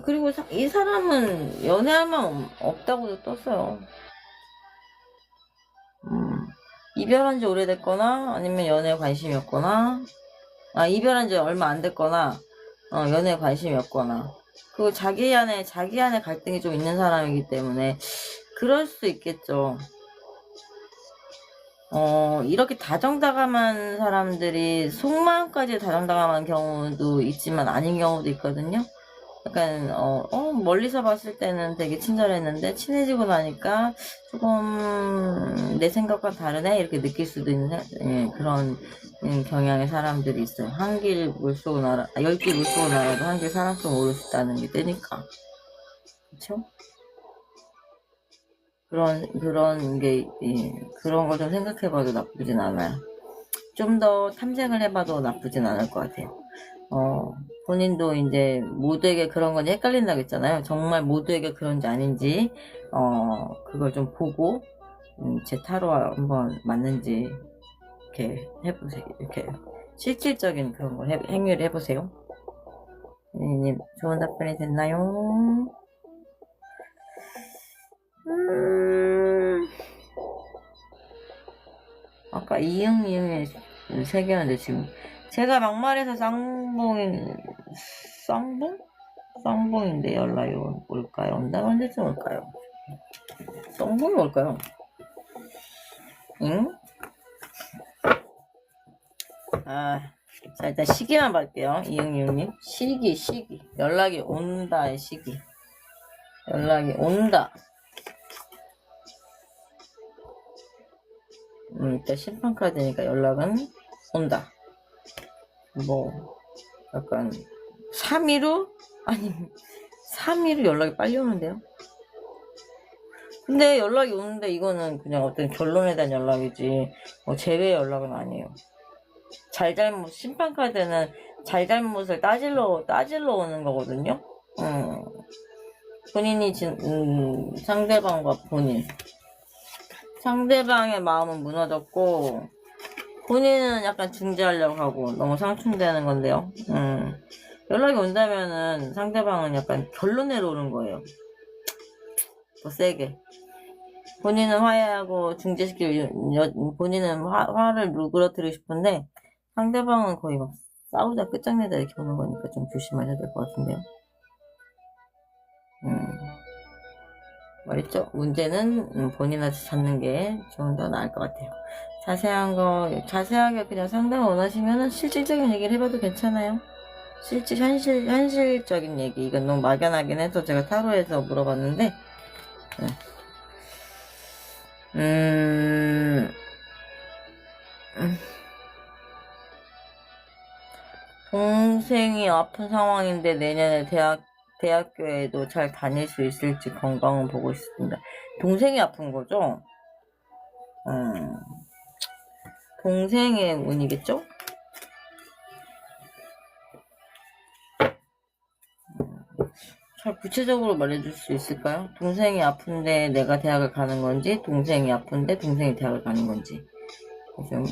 S1: 그리고 이 사람은 연애할 마음 없다고도 떴어요. 이별한 지 오래됐거나, 아니면 연애에 관심이 없거나, 이별한 지 얼마 안 됐거나, 연애에 관심이 없거나, 그리고 자기 안에 갈등이 좀 있는 사람이기 때문에, 그럴 수 있겠죠. 이렇게 다정다감한 사람들이 속마음까지 다정다감한 경우도 있지만 아닌 경우도 있거든요. 약간 멀리서 봤을 때는 되게 친절했는데 친해지고 나니까 조금 내 생각과 다르네 이렇게 느낄 수도 있는 그런 경향의 사람들이 있어요. 한길 물속을 날아 10길 물속을 날아도 한길 사람 속 모를 수 있다는 게 뜨니까. 그쵸? 그런 게 그런 거 좀 생각해봐도 나쁘진 않아요. 좀 더 탐색을 해봐도 나쁘진 않을 것 같아요. 본인도 이제 모두에게 그런 건지 헷갈린다고 했잖아요. 정말 모두에게 그런지 아닌지, 그걸 좀 보고, 제 타로와 한번 맞는지, 이렇게 해보세요. 이렇게 실질적인 그런 걸 행위를 해보세요. 님, 좋은 답변이 됐나요? 아까 이응이응에 3개였는데 지금 제가 막말해서 쌍봉인데 연락이 올까요? 온다면 언제쯤 올까요? 쌍봉이 올까요? 응? 자, 일단 시기만 볼게요. 이응이응님. 시기. 연락이 온다의 시기. 연락이 온다. 일단 심판카드니까 연락은 온다. 약간 3일 후? 아니 3일 후 연락이 빨리 오는데요. 근데 연락이 오는데 이거는 그냥 어떤 결론에 대한 연락이지 재회 연락은 아니에요. 잘잘못 심판카드는 잘잘못을 따질러 오는 거거든요. 본인이 상대방과 상대방의 마음은 무너졌고 본인은 약간 중재하려고 하고 너무 상충되는 건데요. 연락이 온다면은 상대방은 약간 결론 내려오는 거예요. 더 세게. 본인은 화해하고 본인은 화를 누그러뜨리고 싶은데 상대방은 거의 막 싸우다 끝장내다 이렇게 오는 거니까 좀 조심하셔야 될 것 같은데요. 말했죠? 문제는 본인한테 찾는 게 좀 더 나을 것 같아요. 자세하게 그냥 상담 원하시면은 실질적인 얘기를 해봐도 괜찮아요. 현실적인 얘기. 이건 너무 막연하긴 해서 제가 타로에서 물어봤는데, 동생이 아픈 상황인데 내년에 대학교에도 잘 다닐 수 있을지 건강은 보고 싶습니다. 동생이 아픈 거죠? 동생의 운이겠죠? 잘 구체적으로 말해줄 수 있을까요? 동생이 아픈데 내가 대학을 가는 건지, 동생이 아픈데 동생이 대학을 가는 건지. 좀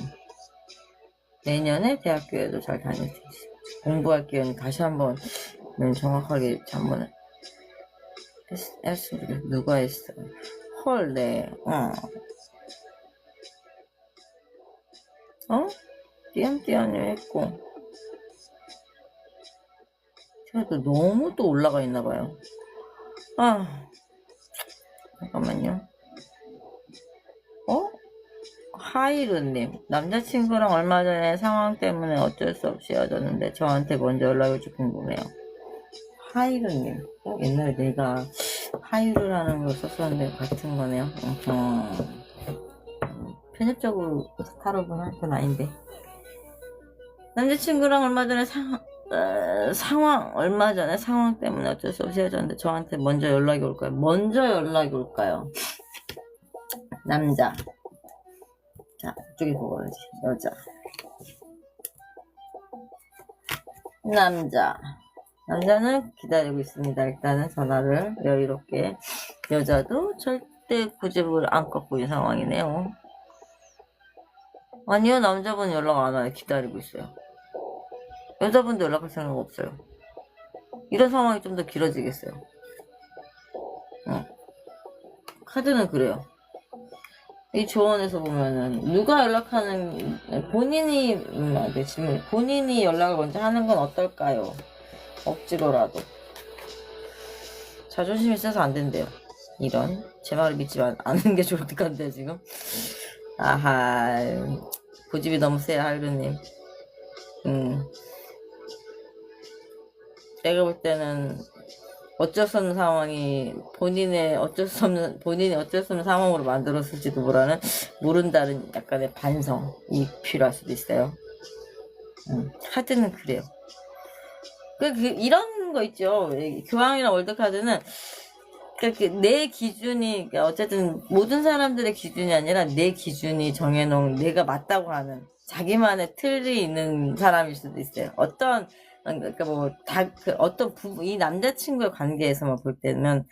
S1: 내년에 대학교에도 잘 다닐 수 있어. 공부할 기회는 다시 한번 정확하게 한번 했으면 좋겠어. 누가 했어? 헐, 네. 띄엄띄엄님 했고. 제가 또 너무 또 올라가 있나봐요. 잠깐만요. 하이루님, 남자친구랑 얼마 전에 상황 때문에 어쩔 수 없이 헤어졌는데 저한테 먼저 연락이 올지 궁금해요. 하이루님, 옛날에 내가 하이루라는 걸 썼었는데 같은 거네요. 편협적으로 타로는 할 건 아닌데. 남자친구랑 얼마 전에 상황 때문에 어쩔 수 없이 헤어졌는데 저한테 먼저 연락이 올까요? 먼저 연락이 올까요? 남자. 자, 이쪽에 보고 가야지. 여자. 남자는 기다리고 있습니다. 일단은 전화를 여유롭게. 여자도 절대 고집을 안 꺾고 있는 상황이네요. 아니요, 남자분 연락 안 와요. 기다리고 있어요. 여자분도 연락할 생각 없어요. 이런 상황이 좀 더 길어지겠어요. 카드는 그래요. 이 조언에서 보면은 누가 연락하는 본인이 연락을 먼저 하는 건 어떨까요? 억지로라도. 자존심이 세서 안 된대요. 이런 제 말을 믿지 않는 게 좋을 것 같은데 지금. 아하, 고집이 너무 세요, 하이루님. 내가 볼 때는 어쩔 수 없는 상황이 본인이 어쩔 수 없는 상황으로 만들었을지도 모른다는 약간의 반성이 필요할 수도 있어요. 카드는 그래요. 이런 거 있죠. 교황이나 월드카드는 내 기준이, 어쨌든 모든 사람들의 기준이 아니라 내 기준이 정해놓은, 내가 맞다고 하는 자기만의 틀이 있는 사람일 수도 있어요. 이 남자친구의 관계에서만 볼 때는,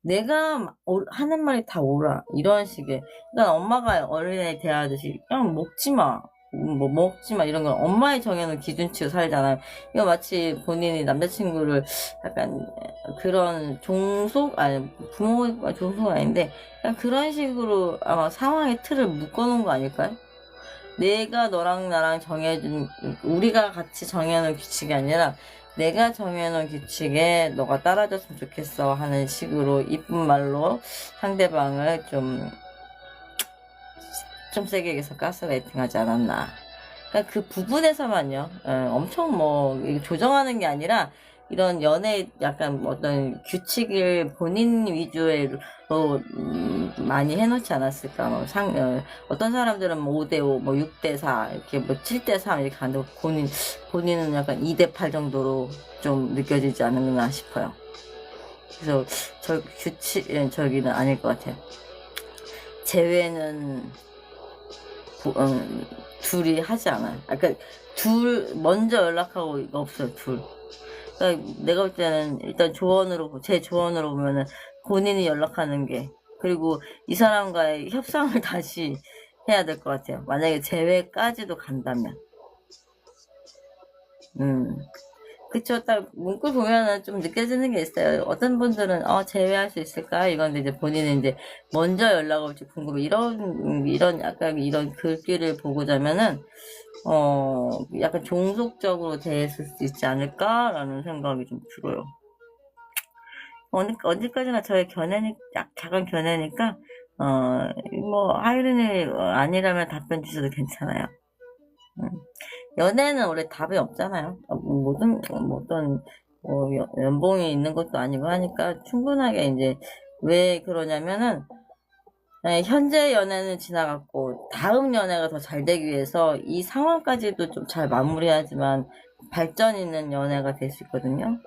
S1: 내가 하는 말이 다 옳아. 이런 식의. 그러니까 엄마가 어린애 대하듯이, 그냥 먹지 마. 이런 건 엄마의 정해놓은 기준치로 살잖아요. 이거 마치 본인이 남자친구를 약간 그런 부모가 종속은 아닌데, 그냥 그런 식으로 아마 상황의 틀을 묶어놓은 거 아닐까요? 내가 너랑 나랑 우리가 같이 정해놓은 규칙이 아니라 내가 정해놓은 규칙에 너가 따라줬으면 좋겠어 하는 식으로 이쁜 말로 상대방을 좀 세게 얘기해서 가스라이팅 하지 않았나. 그러니까 그 부분에서만요. 엄청 조정하는 게 아니라 이런 연애 약간 어떤 규칙을 본인 위주로 많이 해놓지 않았을까. 어떤 사람들은 5대5, 6대4, 이렇게 7대3 이렇게 가는데 본인은 약간 2대8 정도로 좀 느껴지지 않았나 싶어요. 그래서 저기는 아닐 것 같아요. 재회는 둘이 하지 않아요. 그러니까 먼저 연락하고 이거 없어요. 그러니까 내가 볼 때는 일단 제 조언으로 보면은 본인이 연락하는 게, 그리고 이 사람과의 협상을 다시 해야 될 것 같아요. 만약에 재회까지도 간다면. 그쵸. 딱 문구 보면은 좀 느껴지는 게 있어요. 어떤 분들은 제외할 수 있을까? 이건데 이제 본인은 이제 먼저 연락 올지 궁금해. 약간 이런 글귀를 보고 자면은 약간 종속적으로 대했을 수 있지 않을까라는 생각이 좀 들어요. 언제까지나 저의 작은 견해니까 하이른이 아니라면 답변 주셔도 괜찮아요. 연애는 원래 답이 없잖아요. 연봉이 있는 것도 아니고 하니까 충분하게 이제 왜 그러냐면은 현재 연애는 지나갔고 다음 연애가 더 잘 되기 위해서 이 상황까지도 좀 잘 마무리하지만 발전 있는 연애가 될 수 있거든요.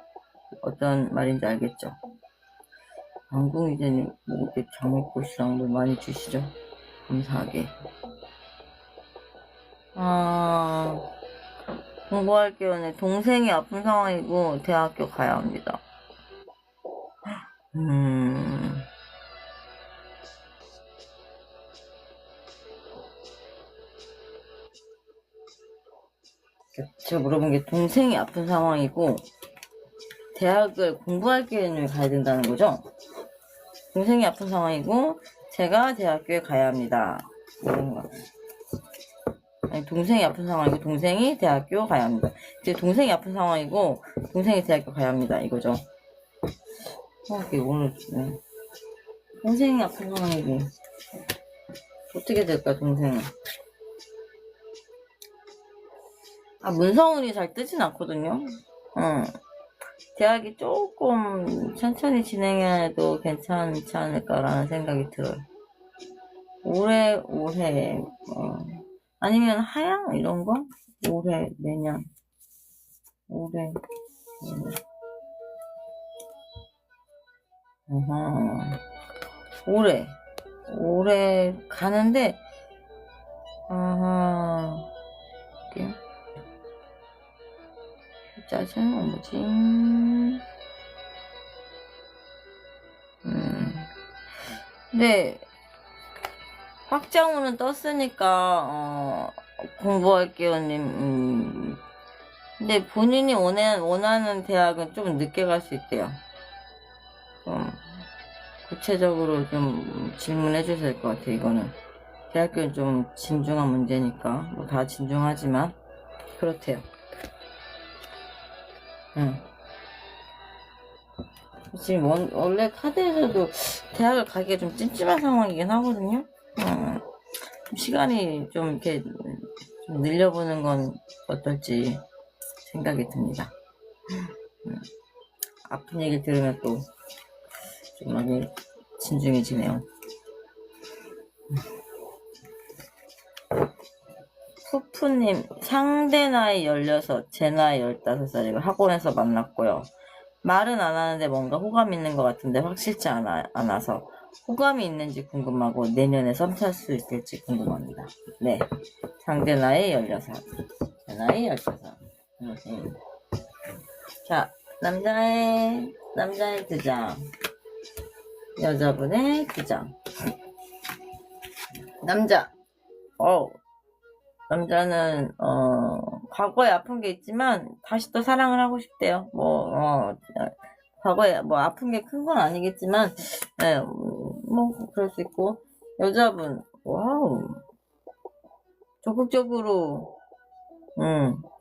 S1: 어떤 말인지 알겠죠? 안궁이제님 이렇게 장미꽃이랑 많이 주시죠. 감사하게. 공부할게요. 네, 동생이 아픈 상황이고 대학교 가야 합니다. 음, 제가 물어본 게 동생이 아픈 상황이고, 대학을 공부할 기회를 가야 된다는 거죠? 동생이 아픈 상황이고, 제가 대학교에 가야 합니다. 이런 거. 아니, 동생이 아픈 상황이고, 동생이 대학교 가야 합니다. 이제 동생이 아픈 상황이고, 동생이 대학교 가야 합니다. 이거죠. 이게 오늘, 동생이 아픈 상황이고, 어떻게 될까, 동생은? 문서운이 잘 뜨진 않거든요. 대학이 조금 천천히 진행해도 괜찮지 않을까라는 생각이 들어요. 올해, 아니면 하향? 이런 거? 올해, 내년. 올해, 내년. 올해 가는데, 볼게요. 짜증, 뭐지? 근데, 확장호는 떴으니까, 공부할게요, 님. 근데 본인이 원하는 대학은 좀 늦게 갈 수 있대요. 좀, 구체적으로 좀 질문해 주셔야 될 것 같아요, 이거는. 대학교는 좀 진중한 문제니까. 뭐 다 진중하지만, 그렇대요. 지금 원래 카드에서도 대학을 가기가 좀 찜찜한 상황이긴 하거든요. 시간이 좀 이렇게 좀 늘려보는 건 어떨지 생각이 듭니다. 아픈 얘기 들으면 또 좀 많이 진중해지네요. 푸푸님, 상대 나이 16, 제 나이 15살이고 학원에서 만났고요. 말은 안 하는데 뭔가 호감이 있는 것 같은데 확실치 않아서 호감이 있는지 궁금하고 내년에 썸 탈 수 있을지 궁금합니다. 네, 상대 나이 16, 제 나이 15. 자, 남자의 2장, 여자분의 2장. 남자는 과거에 아픈 게 있지만 다시 또 사랑을 하고 싶대요. 과거에 뭐 아픈 게 큰 건 아니겠지만, 네, 뭐 그럴 수 있고. 여자분, 와우, 적극적으로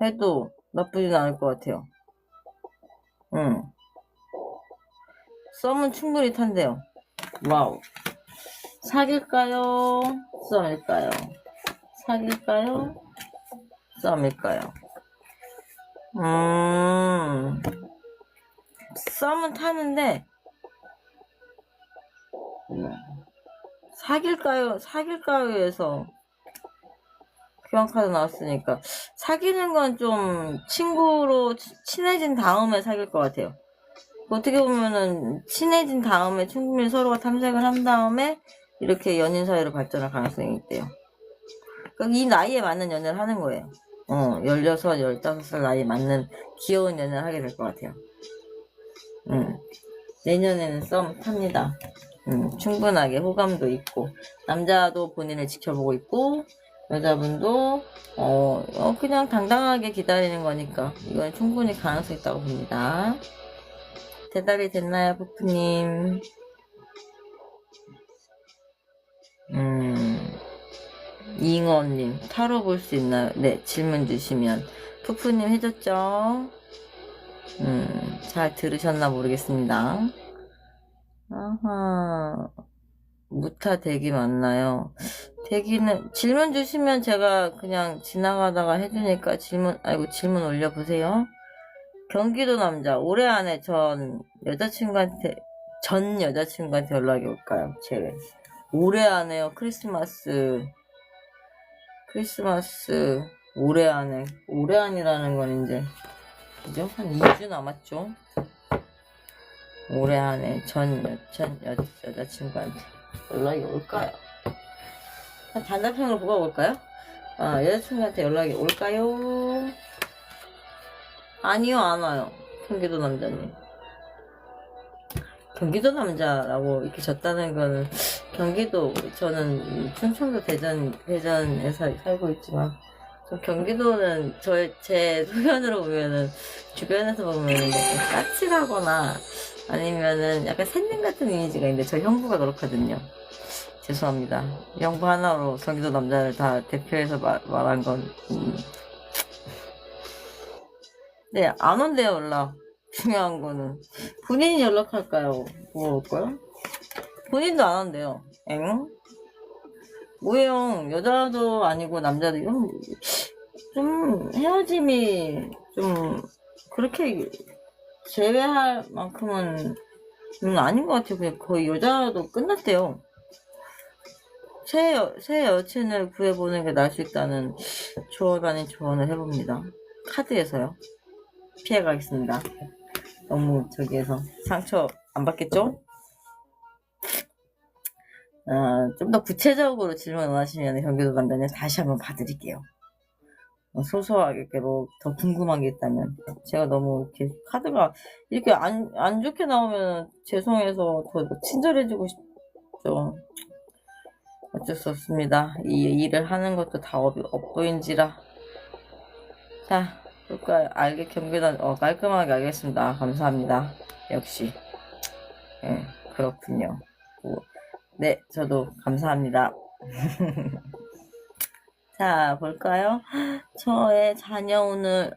S1: 해도 나쁘진 않을 것 같아요. 썸은 충분히 탄대요. 와우. 사귈까요? 썸일까요? 사귈까요? 썸일까요? 썸은 타는데, 사귈까요에서 교환카드 나왔으니까, 사귀는 건 좀 친구로 친해진 다음에 사귈 것 같아요. 어떻게 보면은 친해진 다음에 충분히 서로가 탐색을 한 다음에 이렇게 연인 사이로 발전할 가능성이 있대요. 그러니까 이 나이에 맞는 연애를 하는 거예요. 16, 15살 나이에 맞는 귀여운 연애를 하게 될 것 같아요. 내년에는 썸 탑니다. 충분하게 호감도 있고, 남자도 본인을 지켜보고 있고, 여자분도, 그냥 당당하게 기다리는 거니까, 이건 충분히 가능성 있다고 봅니다. 대답이 됐나요, 푸푸님? 이잉어님, 타로 볼 수 있나요? 네, 질문 주시면. 푸푸님 해줬죠? 잘 들으셨나 모르겠습니다. 아하, 무타 대기 맞나요? 대기는, 질문 주시면 제가 그냥 지나가다가 해주니까 질문 올려보세요. 경기도 남자, 올해 안에 전 여자친구한테 연락이 올까요? 제외. 올해 안에요. 크리스마스, 올해 안이라는 건 이제, 그죠? 한 2주 남았죠? 올해 안에 여자친구한테 연락이 올까요? 단답형으로 뽑아볼까요? 여자친구한테 연락이 올까요? 아니요, 안 와요. 경기도 남자님. 경기도 남자라고 이렇게 졌다는 거는, 경기도, 저는 충청도 대전에서 살고 있지만, 저 경기도는 제 소견으로 보면은, 주변에서 보면은 약간 까칠하거나, 아니면은 약간 샌님 같은 이미지가 있는데, 저 형부가 그렇거든요. 죄송합니다. 형부 하나로 경기도 남자를 다 대표해서 말한 건, 네, 안 온대요, 연락. 중요한 거는. 본인이 연락할까요? 물어볼까요? 본인도 안 한대요. 엥? 뭐예요? 여자도 아니고 남자도, 좀 헤어짐이 좀 그렇게 제외할 만큼은 아닌 것 같아요. 그냥 거의 여자도 끝났대요. 새 여친을 구해보는 게 나을 수 있다는 조언 아닌 조언을 해봅니다. 카드에서요. 피해가겠습니다. 너무 저기에서 상처 안 받겠죠? 좀 더 구체적으로 질문 원하시면 경기도 남자님 다시 한번 봐드릴게요. 소소하게 더 궁금한 게 있다면. 제가 너무 이렇게 카드가 이렇게 안 좋게 나오면 죄송해서 더 친절해지고 싶죠. 어쩔 수 없습니다. 이 일을 하는 것도 다 업보인지라. 자, 그러니까 깔끔하게 알겠습니다. 감사합니다. 역시. 그렇군요. 네, 저도 감사합니다. 자, 볼까요?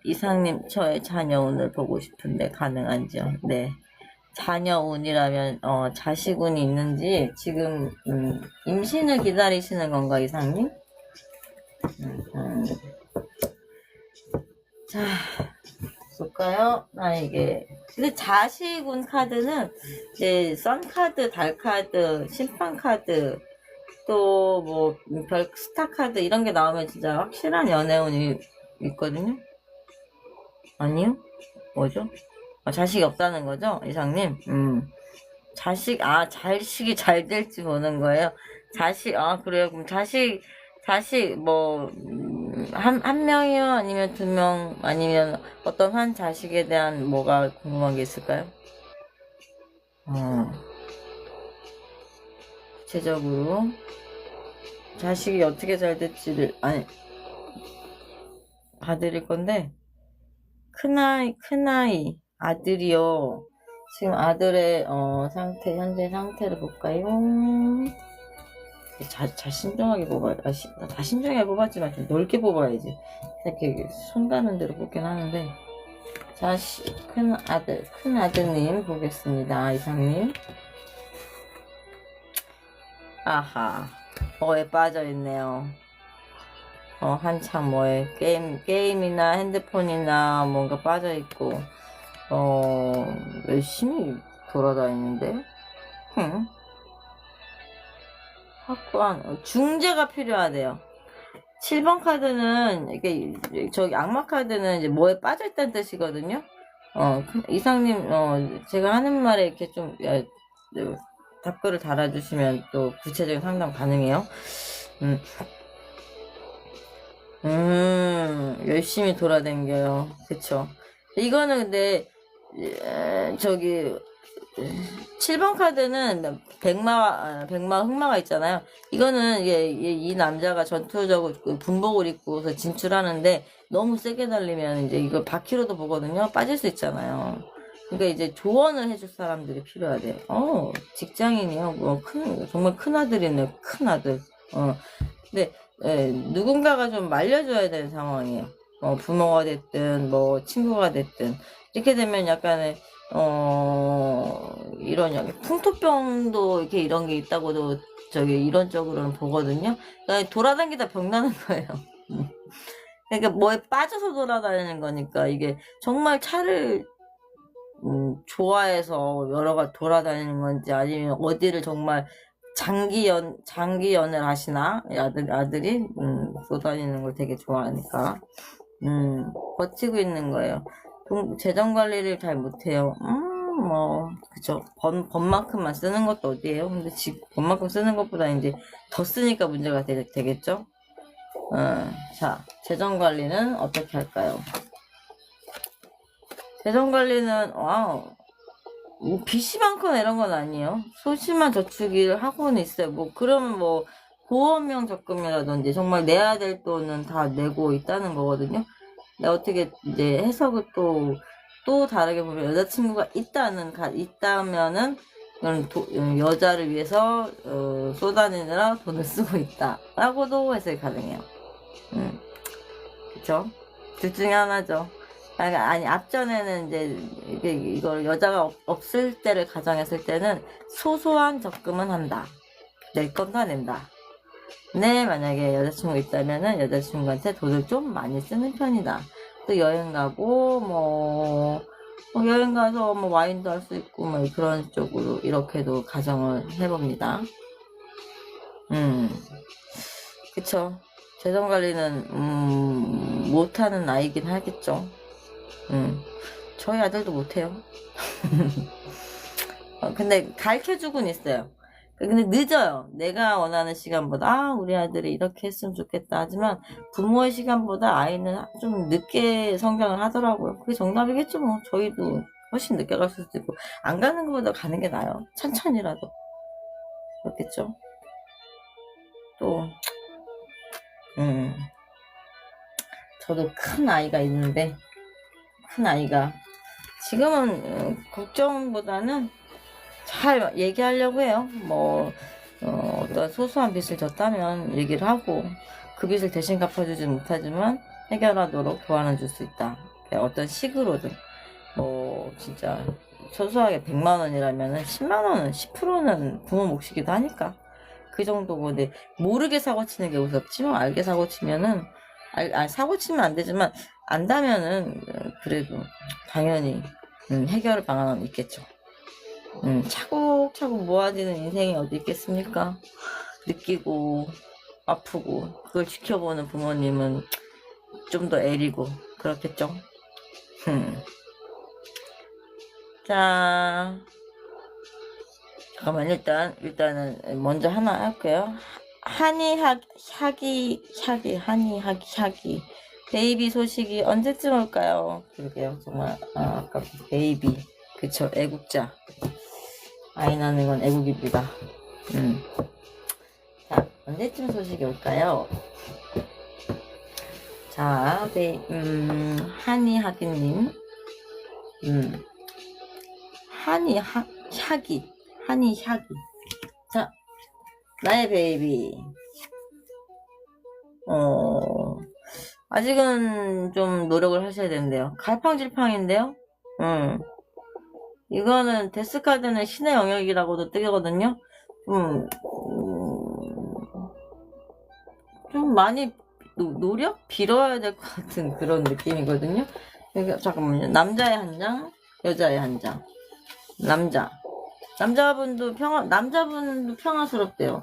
S1: 이상님, 저의 자녀 운을 보고 싶은데 가능한지요? 네. 자녀 운이라면, 자식운이 있는지, 지금, 임신을 기다리시는 건가, 이상님? 자, 볼까요? 근데 자식운 카드는, 이제, 선카드, 달카드, 심판카드, 또, 스타카드, 이런 게 나오면 진짜 확실한 연애운이 있거든요? 아니요? 뭐죠? 자식이 없다는 거죠? 이상님? 자식이 잘 될지 보는 거예요? 그래요? 그럼 한 명이요? 아니면 두 명? 아니면 어떤 한 자식에 대한 뭐가 궁금한 게 있을까요? 구체적으로. 자식이 어떻게 잘 될지를, 봐드릴 건데, 큰아이, 아들이요. 지금 아들의, 현재 상태를 볼까요? 신중하게 뽑아야, 다 신중하게 뽑았지만 좀 넓게 뽑아야지. 이렇게 손 가는 대로 뽑긴 하는데. 큰 아드님 보겠습니다. 이상님. 아하. 뭐에 빠져있네요. 한참 게임이나 핸드폰이나 뭔가 빠져있고, 열심히 돌아다니는데? 확고한, 중재가 필요하대요. 7번 카드는, 악마 카드는 이제 뭐에 빠져있다는 뜻이거든요? 이상님, 제가 하는 말에 이렇게 좀, 답글을 달아주시면 또 구체적인 상담 가능해요. 열심히 돌아다녀요. 그쵸. 이거는 근데, 7번 카드는 흑마가 있잖아요. 이거는 이 남자가 전투적으로 군복을 입고서 진출하는데 너무 세게 달리면 이제 이걸 바퀴로도 보거든요. 빠질 수 있잖아요. 그러니까 이제 조언을 해줄 사람들이 필요하대요. 직장인이요. 정말 큰 아들이네요. 큰 아들. 근데 누군가가 좀 말려줘야 되는 상황이에요. 부모가 됐든 친구가 됐든 이렇게 되면 약간의 이런 풍토병도 이렇게 이런 게 있다고도 이론적으로는 보거든요. 그러니까 돌아다니다 병나는 거예요. 그러니까 뭐에 빠져서 돌아다니는 거니까 이게 정말 차를 좋아해서 여러 가지 돌아다니는 건지 아니면 어디를 정말 장기 연애를 하시나 아들이 돌아다니는 걸 되게 좋아하니까 버티고 있는 거예요. 재정 관리를 잘 못해요. 그쵸. 번만큼만 쓰는 것도 어디예요? 근데 지금 번만큼 쓰는 것보다 이제 더 쓰니까 문제가 되겠죠? 자, 재정 관리는 어떻게 할까요? 재정 관리는, 뭐 빚이 많거나 이런 건 아니에요. 소심한 저축을 하고는 있어요. 뭐 그러면 뭐 보험형 적금이라든지 정말 내야 될 돈은 다 내고 있다는 거거든요. 근데 어떻게 이제 해석을 또 다르게 보면 여자친구가 있다면은 이건 여자를 위해서 쏟아내느라 돈을 쓰고 있다라고도 해석이 가능해요. 그쵸? 둘 중에 하나죠. 아니, 앞전에는 이제, 이걸 여자가 없을 때를 가정했을 때는 소소한 적금은 한다. 낼 건 다 낸다. 네, 만약에 여자친구가 있다면은 여자친구한테 돈을 좀 많이 쓰는 편이다. 또 여행 가고, 여행 가서 뭐 와인도 할 수 있고, 뭐 그런 쪽으로 이렇게도 가정을 해봅니다. 그쵸. 재정 관리는, 못하는 아이긴 하겠죠. 저희 아들도 못해요. 근데 가르쳐주곤 있어요. 근데 늦어요. 내가 원하는 시간보다, 우리 아들이 이렇게 했으면 좋겠다. 하지만 부모의 시간보다 아이는 좀 늦게 성장을 하더라고요. 그게 정답이겠죠, 뭐. 저희도 훨씬 늦게 갈 수도 있고, 안 가는 것보다 가는 게 나아요. 천천히라도. 그렇겠죠. 또, 저도 큰 아이가 있는데, 큰 아이가, 지금은 걱정보다는 잘 얘기하려고 해요. 어떤 소소한 빚을 졌다면 얘기를 하고, 그 빚을 대신 갚아주지 못하지만 해결하도록 도와는 줄 수 있다. 어떤 식으로든, 진짜, 소소하게 100만 원이라면은 10만 원은, 10%는 부모 몫이기도 하니까. 그 정도고, 근데 모르게 사고 치는 게 무섭지만, 알게 사고 치면은, 사고 치면 안 되지만, 안다면은, 그래도, 당연히, 해결 방안은 있겠죠. 차곡차곡 모아지는 인생이 어디 있겠습니까? 느끼고 아프고 그걸 지켜보는 부모님은 좀 더 애리고 그렇겠죠. 자, 잠깐만 일단은 먼저 하나 할게요. 한이하기 베이비 소식이 언제쯤 올까요? 그러게요. 정말 아까 베이비 그쵸, 애국자. 아이 낳는 건 애국입니다. 자, 언제쯤 소식이 올까요? 자, 한이하기님. 한이하기. 자, 나의 베이비. 아직은 좀 노력을 하셔야 되는데요. 갈팡질팡인데요? 이거는 데스카드는 신의 영역이라고도 뜨거든요. 좀 많이 노력 빌어야 될 것 같은 그런 느낌이거든요. 그러니까 잠깐만요. 남자의 한 장, 여자의 한 장. 남자분도 평화스럽대요.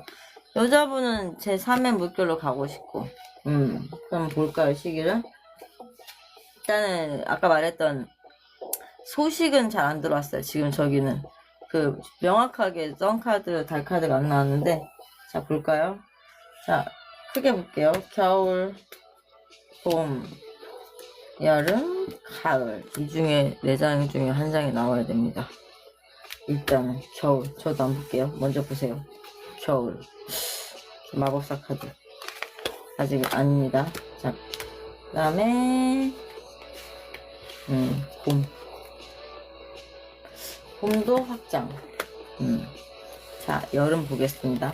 S1: 여자분은 제 3의 물결로 가고 싶고. 그럼 볼까요, 시기를? 일단은 아까 말했던 소식은 잘 안 들어왔어요. 지금 저기는 명확하게 썬카드, 달카드가 안 나왔는데, 자 볼까요? 자, 크게 볼게요. 겨울, 봄, 여름, 가을. 이 중에 4장 중에 한 장이 나와야 됩니다. 일단은 겨울. 저도 안 볼게요. 먼저 보세요. 겨울. 마법사 카드. 아직 아닙니다. 자, 그 다음에 봄. 봄도 확장. 자, 여름 보겠습니다.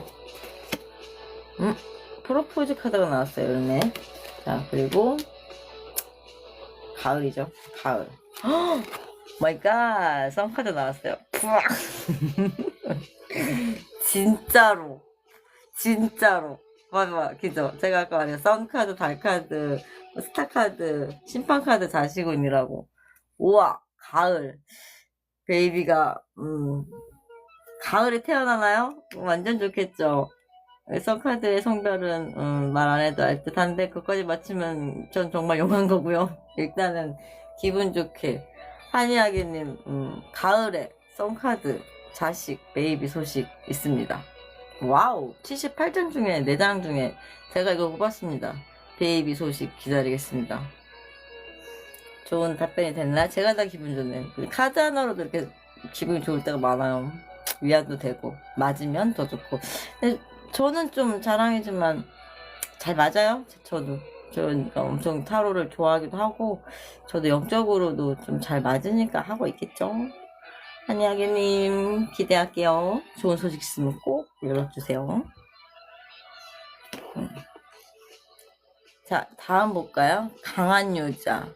S1: 프로포즈 카드가 나왔어요, 여름에. 자, 그리고 가을이죠. 가을. 마이 갓, 선카드 나왔어요. 진짜로. 맞아, 그죠? 제가 아까 말했 선카드, 달카드, 스타카드, 심판카드 자시군이라고. 우와, 가을. 베이비가, 가을에 태어나나요? 완전 좋겠죠? 선카드의 성별은, 말 안 해도 알 듯 한데, 그것까지 맞추면 전 정말 용한 거고요. 일단은, 기분 좋게. 한이야기님, 가을에 선카드, 자식, 베이비 소식 있습니다. 와우! 78장 중에 4장 중에 제가 이거 뽑았습니다. 베이비 소식 기다리겠습니다. 좋은 답변이 됐나? 제가 다 기분 좋네. 카드 하나로도 이렇게 기분이 좋을 때가 많아요. 위안도 되고 맞으면 더 좋고. 근데 저는 좀 자랑이지만 잘 맞아요. 저도 엄청 타로를 좋아하기도 하고 저도 영적으로도 좀 잘 맞으니까 하고 있겠죠. 한이야기님 기대할게요. 좋은 소식 있으면 꼭 연락주세요. 자, 다음 볼까요? 강한 여자.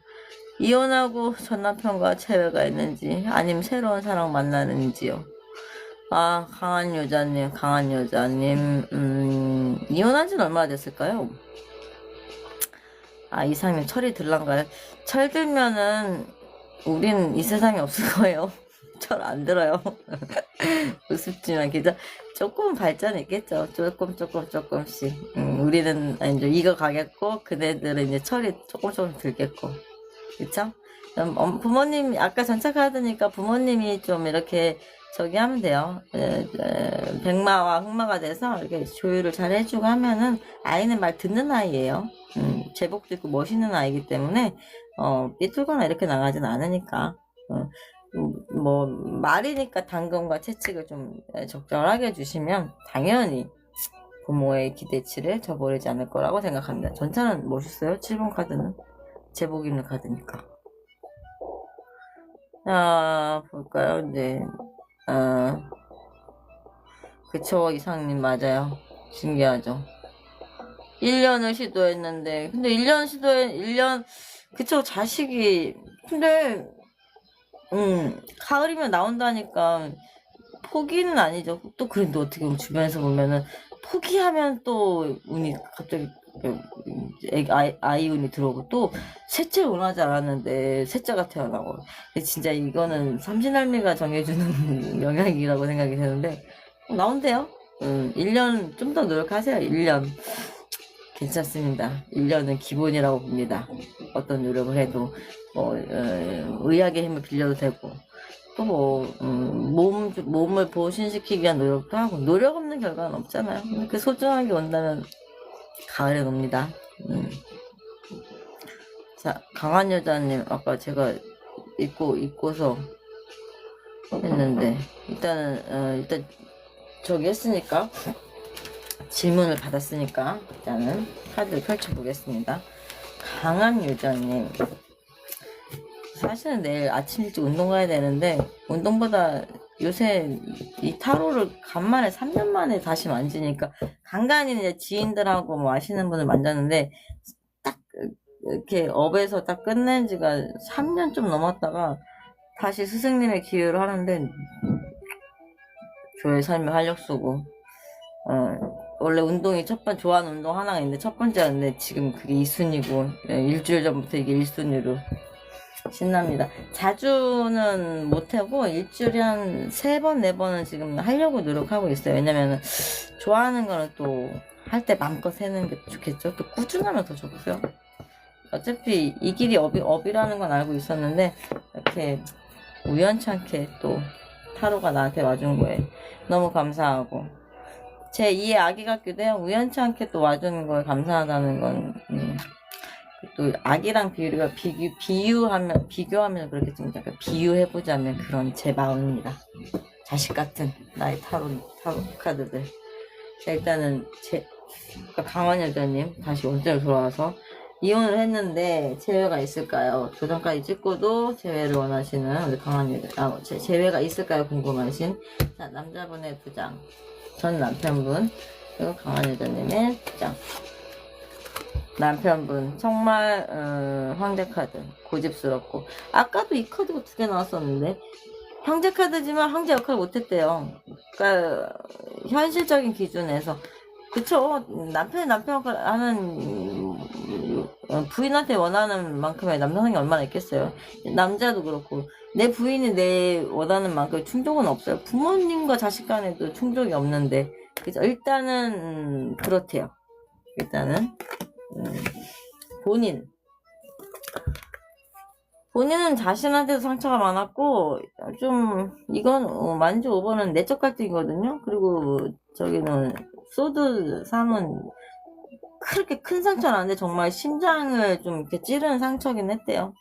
S1: 이혼하고 전 남편과 재회가 있는지 아니면 새로운 사랑 만나는지요. 아, 강한 여자님, 이혼한 지는 얼마나 됐을까요? 아, 이상님 철이 들란가요? 철 들면은 우린 이 세상에 없을 거예요. 철 안 들어요. 우습지만 기자 조금 발전이 있겠죠. 조금씩. 우리는 이제 이거 가겠고 그네들은 이제 철이 조금 들겠고, 그쵸? 부모님 아까 전차 카드니까 부모님이 좀 이렇게 저기 하면 돼요. 백마와 흑마가 돼서 이렇게 조율을 잘 해주고 하면은 아이는 말 듣는 아이예요. 제복도 있고 멋있는 아이기 때문에 삐뚤거나 이렇게 나가진 않으니까. 뭐 말이니까 당금과 채찍을 좀 적절하게 주시면 당연히 부모의 기대치를 저버리지 않을 거라고 생각합니다. 전차는 멋있어요. 7번 카드는 제복 입는 카드니까. 자, 볼까요? 이제 그쵸, 이상님 맞아요. 신기하죠. 1년을 시도했는데 근데 1년 그쵸, 자식이 근데 가을이면 나온다니까 포기는 아니죠. 또 그런데 어떻게 보면 주변에서 보면은 포기하면 또 운이 갑자기 아이 운이 들어오고 또 셋째 원하지 않았는데 셋째가 태어나고. 진짜 이거는 삼신할미가 정해주는 영향이라고 생각이 드는데 나온대요. 1년 좀 더 노력하세요. 1년 괜찮습니다. 1년은 기본이라고 봅니다. 어떤 노력을 해도 의학의 힘을 빌려도 되고 또 몸을 보신시키기 위한 노력도 하고 노력 없는 결과는 없잖아요. 그 소중한 게 온다면 가을에 옵니다. 자, 강한 여자님 아까 제가 입고서 했는데 일단 저기 했으니까 질문을 받았으니까 일단은 카드를 펼쳐보겠습니다. 강한 여자님, 사실은 내일 아침 일찍 운동 가야 되는데 운동보다 요새 이 타로를 간만에 3년 만에 다시 만지니까 간간히 이제 지인들하고 뭐 아시는 분을 만졌는데 딱 이렇게 업에서 딱 끝낸 지가 3년 좀 넘었다가 다시 스승님의 기회로 하는데 저의 삶에 활력 쏘고 원래 운동이 좋아하는 운동 하나가 있는데 첫 번째였는데 지금 그게 2순위고 일주일 전부터 이게 1순위로 신납니다. 자주는 못하고 일주일에 한 3번, 4번은 지금 하려고 노력하고 있어요. 왜냐면은 좋아하는 거는 또 할 때 마음껏 해는 게 좋겠죠. 또 꾸준하면 더 좋고요. 어차피 이 길이 업이라는 건 알고 있었는데 이렇게 우연찮게 또 타로가 나한테 와준 거에 너무 감사하고 제 2의 아기 같기도 해요. 우연찮게 또 와주는 거에 감사하다는 건 또 아기랑 비교하면 그렇게 좀 약간 비유해보자면 그런 제 마음입니다. 자식 같은 나의 타로 카드들. 자, 일단은 강한 여자님 다시 원자로 돌아와서 이혼을 했는데 재회가 있을까요? 조정까지 찍고도 재회를 원하시는 우리 강한 여자, 재회가 있을까요? 궁금하신 자, 남자분의 2장, 전 남편분, 그리고 강한 여자님의 2장. 남편분 정말 황제 카드 고집스럽고 아까도 이 카드가 2개 나왔었는데 황제 카드지만 황제 역할을 못했대요. 그러니까 현실적인 기준에서 그쵸, 남편 역할 하는 부인한테 원하는 만큼의 남성이 얼마나 있겠어요. 남자도 그렇고 내 부인이 내 원하는 만큼 충족은 없어요. 부모님과 자식 간에도 충족이 없는데 그죠. 일단은 그렇대요. 일단은 본인은 자신한테도 상처가 많았고 좀 이건 만주 5번은 내적 갈등이거든요. 그리고 저기는 소드 3은 그렇게 큰 상처는 아닌데 정말 심장을 좀 이렇게 찌르는 상처긴 했대요.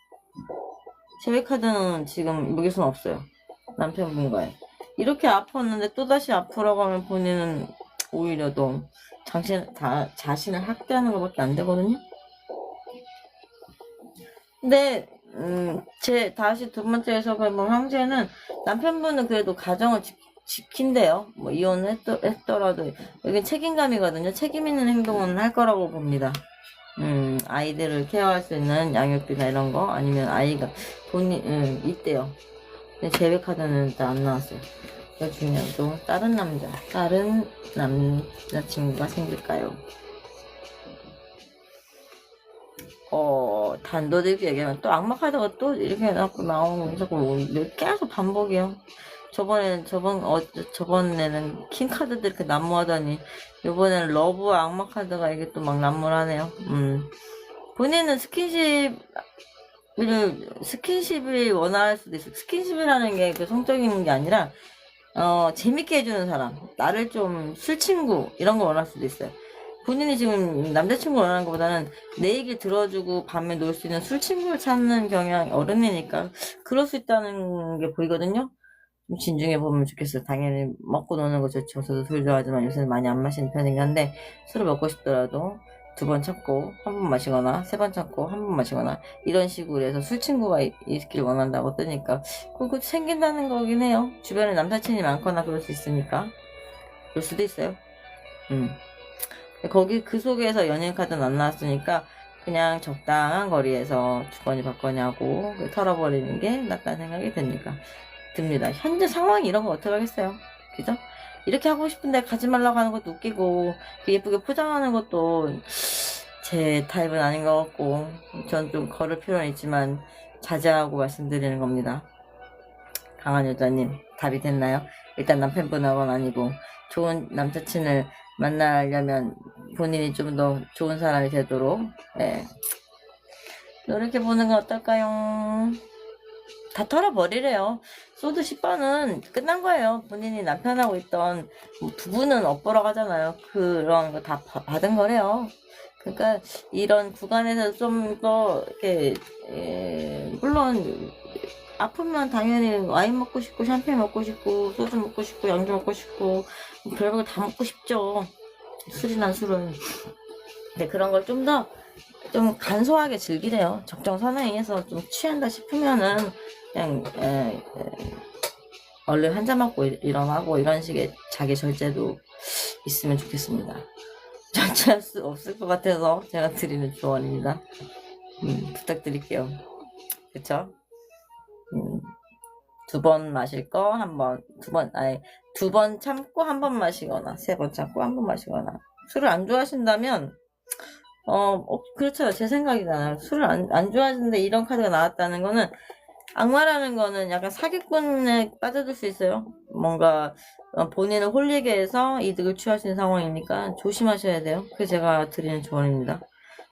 S1: 제외 카드는 지금 무게수는 없어요. 남편분과의. 이렇게 아팠는데 또다시 아프라고 하면 본인은 오히려 더 자신을 학대하는 것밖에 안 되거든요. 근데 다시 두 번째 해석을 보면 황제는 남편분은 그래도 가정을 지킨대요. 뭐 이혼했더라도 여기 책임감이거든요. 책임 있는 행동은 할 거라고 봅니다. 아이들을 케어할 수 있는 양육비나 이런 거 아니면 아이가 돈이 있대요. 근데 제외카드는 일단 안 나왔어요. 그 중요한 또 다른 남자친구가 생길까요? 단도직입 얘기하면 또 악마 카드가 또 이렇게 해갖고 나오는 자꾸 계속 반복이에요. 저번에는 킹 카드들 이렇게 난무하더니 이번에는 러브 악마 카드가 이게 또 막 난무하네요. 본인은 스킨십을 원할 수도 있어요. 스킨십이라는 게 그 성적인 게 아니라 재밌게 해주는 사람, 나를 좀 술친구 이런 거 원할 수도 있어요. 본인이 지금 남자친구 원하는 것보다는 내 얘기 들어주고 밤에 놀 수 있는 술친구를 찾는 경향, 어른이니까 그럴 수 있다는 게 보이거든요. 좀 진중해 보면 좋겠어요. 당연히 먹고 노는 거 좋죠. 저도 술 좋아하지만 요새는 많이 안 마시는 편이긴 한데 술을 먹고 싶더라도 2번 참고 1번 마시거나 3번 참고 1번 마시거나 이런 식으로 해서 술친구가 있길 원한다고 뜨니까 그거 생긴다는 거긴 해요. 주변에 남사친이 많거나 그럴 수 있으니까 그럴 수도 있어요. 거기 그 속에서 연예인 카드는 안 나왔으니까 그냥 적당한 거리에서 주거니 받거니 하고 털어버리는 게 낫다는 생각이 듭니다. 현재 상황이 이런 거 어떡하겠어요. 그죠? 이렇게 하고 싶은데 가지 말라고 하는 것도 웃기고 예쁘게 포장하는 것도 제 타입은 아닌 것 같고 전 좀 걸을 필요는 있지만 자제하고 말씀드리는 겁니다. 강한 여자님 답이 됐나요? 일단 남편분하고는 아니고 좋은 남자친을 만나려면 본인이 좀 더 좋은 사람이 되도록 노력해보는 건 어떨까요? 다 털어버리래요. 소드 10번은 끝난 거예요. 본인이 남편하고 있던 부부는 업보라고 하잖아요. 그런 거 다 받은 거래요. 그러니까 이런 구간에서 좀 더 이렇게 물론 아프면 당연히 와인 먹고 싶고 샴페인 먹고 싶고 소주 먹고 싶고 양주 먹고 싶고 별거 다 먹고 싶죠. 술이나 술은. 근데 그런 걸 좀 더 좀 간소하게 즐기래요. 적정선행해서 좀 취한다 싶으면은 그냥 얼른 한잔 먹고 일어나고 이런 식의 자기 절제도 있으면 좋겠습니다. 절제할 수 없을 것 같아서 제가 드리는 조언입니다. 부탁드릴게요. 그쵸? 2번 마실 거 두 번 참고 1번 마시거나 3번 참고 1번 마시거나 술을 안 좋아하신다면 그렇죠. 제 생각이잖아요. 술을 안 좋아하시는데 이런 카드가 나왔다는 거는 악마라는 거는 약간 사기꾼에 빠져들 수 있어요. 뭔가 본인을 홀리게 해서 이득을 취할 수 있는 상황이니까 조심하셔야 돼요. 그게 제가 드리는 조언입니다.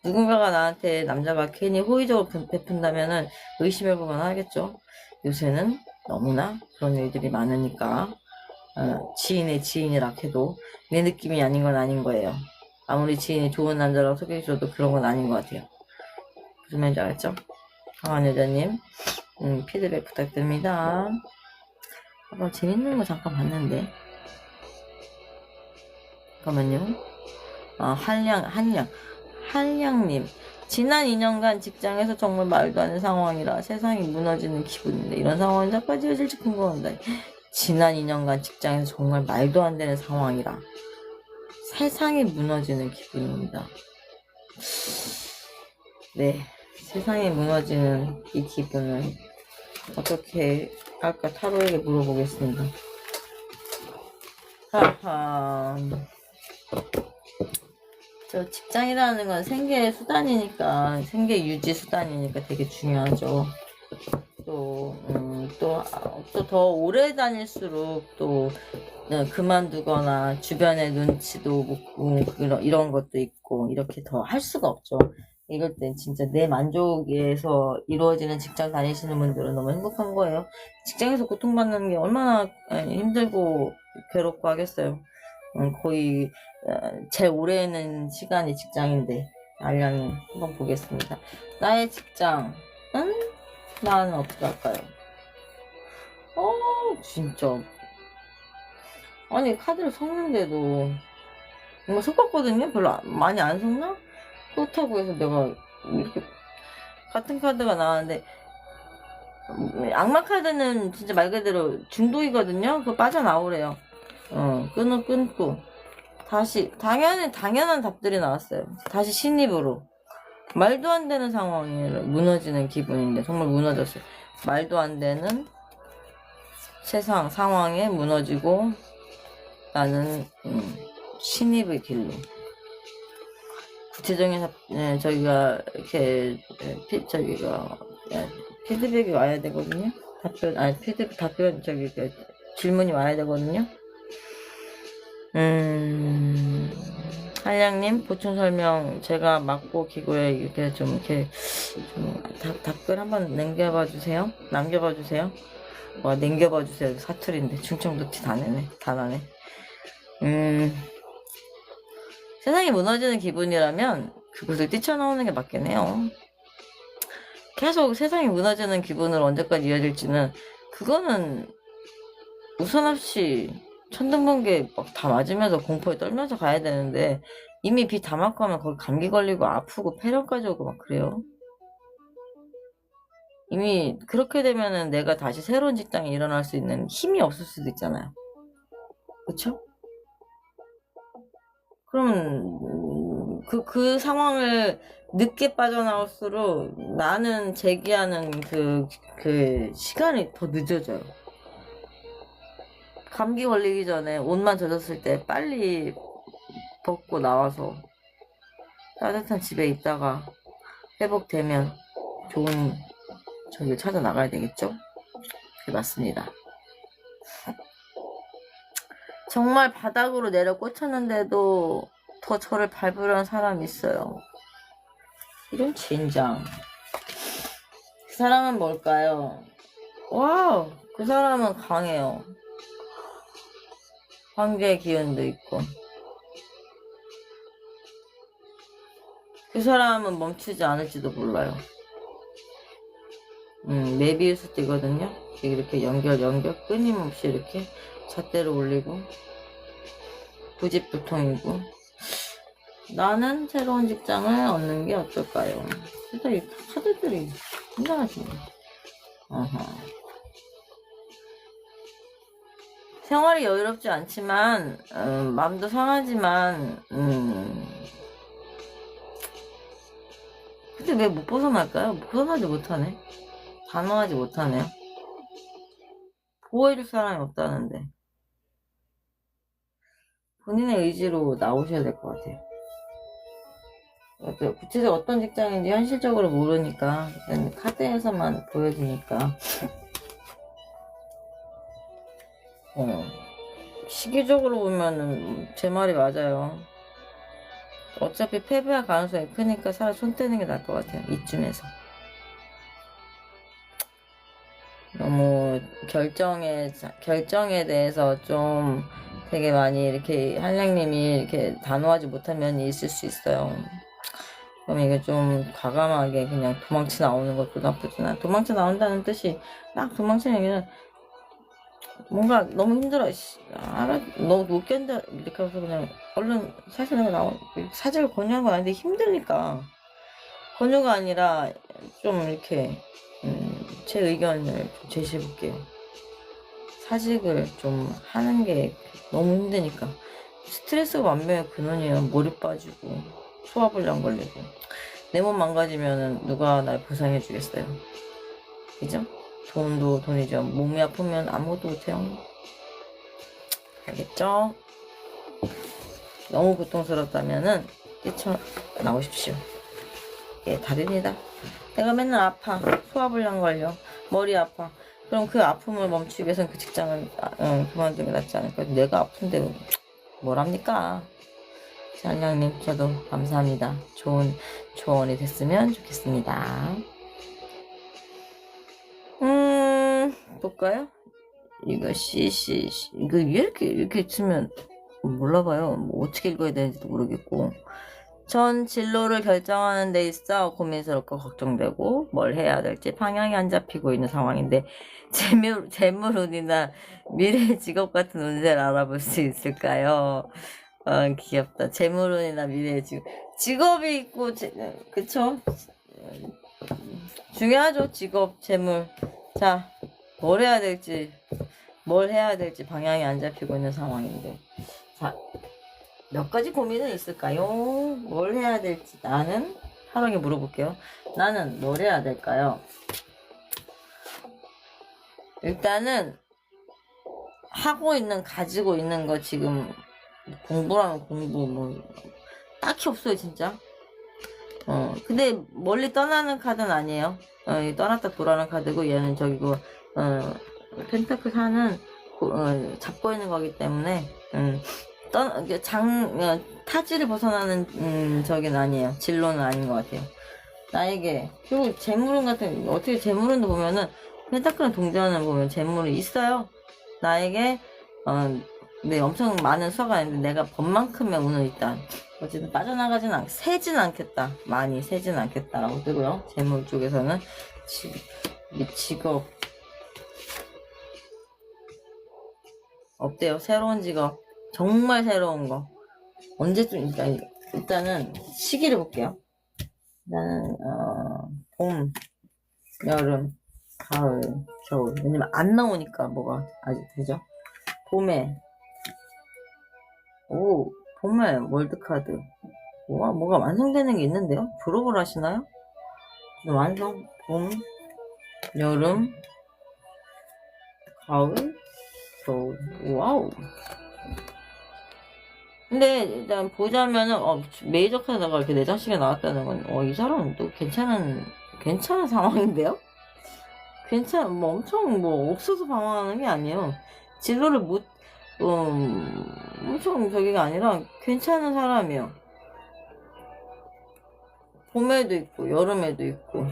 S1: 누군가가 나한테 남자가 괜히 호의적으로 베푼다면은 의심해보거나 하겠죠. 요새는 너무나 그런 일들이 많으니까 지인의 지인이라 해도 내 느낌이 아닌 건 아닌 거예요. 아무리 지인이 좋은 남자라고 소개해줘도 그런 건 아닌 것 같아요. 무슨 말인지 알았죠? 강한 여자님 피드백 부탁드립니다. 재밌는 거 잠깐 봤는데 잠깐만요. 한량님 지난 2년간 직장에서 정말 말도 안 되는 상황이라 세상이 무너지는 기분인데 이런 상황은 자까지 이어질지 궁금합니다. 지난 2년간 직장에서 정말 말도 안 되는 상황이라 세상이 무너지는 기분입니다. 네, 세상이 무너지는 이 기분을 어떻게 할까 타로에게 물어보겠습니다. 하하. 저 직장이라는 건 생계의 수단이니까 생계 유지 수단이니까 되게 중요하죠. 또 더 오래 다닐수록 또 그만두거나 주변의 눈치도 묻고 이런 것도 있고 이렇게 더 할 수가 없죠. 이럴 땐 진짜 내 만족에서 이루어지는 직장 다니시는 분들은 너무 행복한 거예요. 직장에서 고통받는 게 얼마나 힘들고 괴롭고 하겠어요. 거의 제일 오래 있는 시간이 직장인데 알량이 한번 보겠습니다. 나의 직장은? 나는 어떻게 할까요? 진짜. 아니, 카드를 섞는데도 뭔가 섞었거든요? 별로 많이 안 섞나? 그렇다고 해서 내가 이렇게 같은 카드가 나왔는데, 악마 카드는 진짜 말 그대로 중독이거든요? 그거 빠져나오래요. 끊고. 다시, 당연한 답들이 나왔어요. 다시 신입으로. 말도 안 되는 상황이 무너지는 기분인데, 정말 무너졌어요. 말도 안 되는 세상, 상황에 무너지고, 나는, 신입의 길로. 구체적인, 저기가, 이렇게, 피드백이 와야 되거든요? 답변, 질문이 와야 되거든요? 한량님, 보충 설명, 제가 맞고 기고에 이렇게 좀 답글 한번 남겨봐 주세요. 남겨봐 주세요. 사투리인데, 충청도 티 다 나네. 세상이 무너지는 기분이라면, 그곳을 뛰쳐나오는 게 맞긴 해요. 계속 세상이 무너지는 기분으로 언제까지 이어질지는, 그거는 우선 없이 천둥번개 막 다 맞으면서 공포에 떨면서 가야 되는데, 이미 비 다 맞고 하면 거기 감기 걸리고 아프고 폐렴까지 오고 막 그래요. 이미 그렇게 되면은 내가 다시 새로운 직장에 일어날 수 있는 힘이 없을 수도 있잖아요. 그쵸? 그러면 그 상황을 늦게 빠져나올수록 나는 제기하는 그 시간이 더 늦어져요. 감기 걸리기 전에 옷만 젖었을 때 빨리 벗고 나와서 따뜻한 집에 있다가 회복되면 좋은 저기를 찾아 나가야 되겠죠? 그게 맞습니다. 정말 바닥으로 내려 꽂혔는데도 더 저를 밟으려는 사람이 있어요. 이런 젠장. 그 사람은 뭘까요? 와우, 그 사람은 강해요. 황제의 기운도 있고. 그 사람은 멈추지 않을지도 몰라요. 메비우스 띠거든요. 이렇게 연결 끊임없이 이렇게 잣대로 올리고 부집부통이고. 나는 새로운 직장을 얻는 게 어떨까요? 진짜 이 카드들이 굉장하시네. 생활이 여유롭지 않지만 마음도 상하지만 근데 왜 못 벗어날까요? 벗어나지 못하네. 단호하지 못하네요. 보호해줄 사람이 없다는데 본인의 의지로 나오셔야 될 것 같아요. 구체적으로 어떤 직장인지 현실적으로 모르니까 카드에서만 보여주니까 시기적으로 보면은 제 말이 맞아요. 어차피 패배할 가능성이 크니까 차라리 손 떼는 게 나을 것 같아요. 이쯤에서 너무 결정에 대해서 좀 되게 많이 이렇게 한량님이 이렇게 단호하지 못한 면이 있을 수 있어요. 그럼 이게 좀 과감하게 그냥 도망치 나오는 것도 나쁘진 않아. 도망치 나온다는 뜻이 딱 도망치는 얘기는 뭔가 너무 힘들어. 너무 못 견뎌. 이렇게 해서 그냥 얼른 사실 내가 사직을 권유한 건 아닌데 힘드니까. 권유가 아니라 좀 이렇게 제 의견을 좀 제시해볼게요. 사직을 좀 하는 게 너무 힘드니까. 스트레스가 만병의 근원이에요. 머리 빠지고 소화불량 걸리고 내 몸 망가지면은 누가 날 보상해주겠어요. 그죠? 돈도 돈이죠. 몸이 아프면 아무것도 못해요. 알겠죠? 너무 고통스럽다면은 뛰쳐나오십시오. 예, 답입니다. 내가 맨날 아파. 소화불량 걸려. 머리 아파. 그럼 그 아픔을 멈추기 위해서는 그 직장을 그만두는 게 낫지 않을까? 내가 아픈데 뭘 합니까? 장량님, 저도 감사합니다. 좋은 조언이 됐으면 좋겠습니다. 볼까요? 이거 이거 이렇게 쓰면 몰라봐요. 뭐 어떻게 읽어야 되는지도 모르겠고. 전 진로를 결정하는 데 있어 고민스럽고 걱정되고 뭘 해야 될지 방향이 안 잡히고 있는 상황인데 재물운이나 미래 직업 같은 운세를 알아볼 수 있을까요? 귀엽다. 재물운이나 미래 직업이 있고 그쵸? 중요하죠. 직업, 재물. 자, 뭘 해야 될지 방향이 안 잡히고 있는 상황인데. 자, 몇 가지 고민은 있을까요? 뭘 해야 될지 나는 하루에 물어볼게요. 나는 뭘 해야 될까요? 일단은 가지고 있는 거 지금 공부라면 공부 뭐 딱히 없어요 진짜. 근데 멀리 떠나는 카드는 아니에요. 떠났다 돌아오는 카드고 얘는 저기고 펜타클 4는 잡고 있는 거기 때문에 타지를 벗어나는 저긴 아니에요. 진로는 아닌 것 같아요. 나에게 그리고 재물운 같은 어떻게 재물운도 보면은 펜타클은 동전을 보면 재물이 있어요. 나에게 네, 엄청 많은 수가 있는데 내가 번만큼의 운은 있다. 어쨌든 새진 않겠다. 많이 새진 않겠다라고 뜨고요. 재물 쪽에서는 직업 없대요. 새로운 직업 정말 새로운 거 언제쯤 일단은 시기를 볼게요. 일단은 봄, 여름, 가을, 겨울. 왜냐면 안 나오니까 뭐가 아직 되죠. 봄에 월드카드. 뭐가 완성되는 게 있는데요? 졸업을 하시나요? 봄, 여름, 가을, 겨울. 와우. 근데 일단 보자면은 메이저 카드가 이렇게 4장씩이 나왔다는 건 이 사람은 또 괜찮은 상황인데요? 뭐 엄청 뭐 없어서 방황하는 게 아니에요. 진로를 엄청 저기가 아니라 괜찮은 사람이에요. 봄에도 있고 여름에도 있고.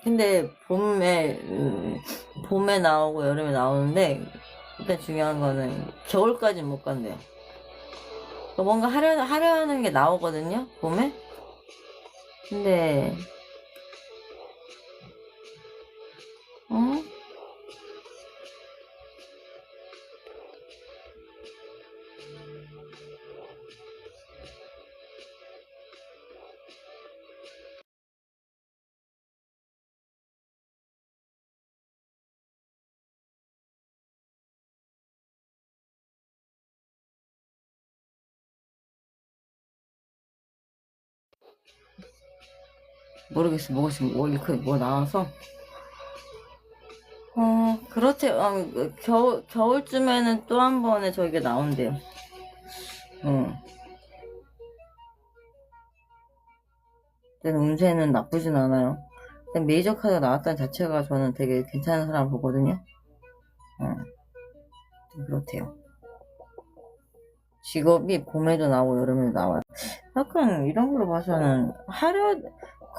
S1: 근데 봄에 나오고 여름에 나오는데 일단 중요한 거는 겨울까지는 못 간대요. 뭔가 하려는 게 나오거든요, 봄에. 근데 모르겠어. 뭐 나와서. 그렇지. 겨울쯤에는 또 한 번에 저게 나온대요. 운세는 나쁘진 않아요. 메이저 카드가 나왔다는 자체가 저는 되게 괜찮은 사람 보거든요. 그렇대요. 직업이 봄에도 나오고 여름에도 나와요. 약간 이런 걸로 봐서는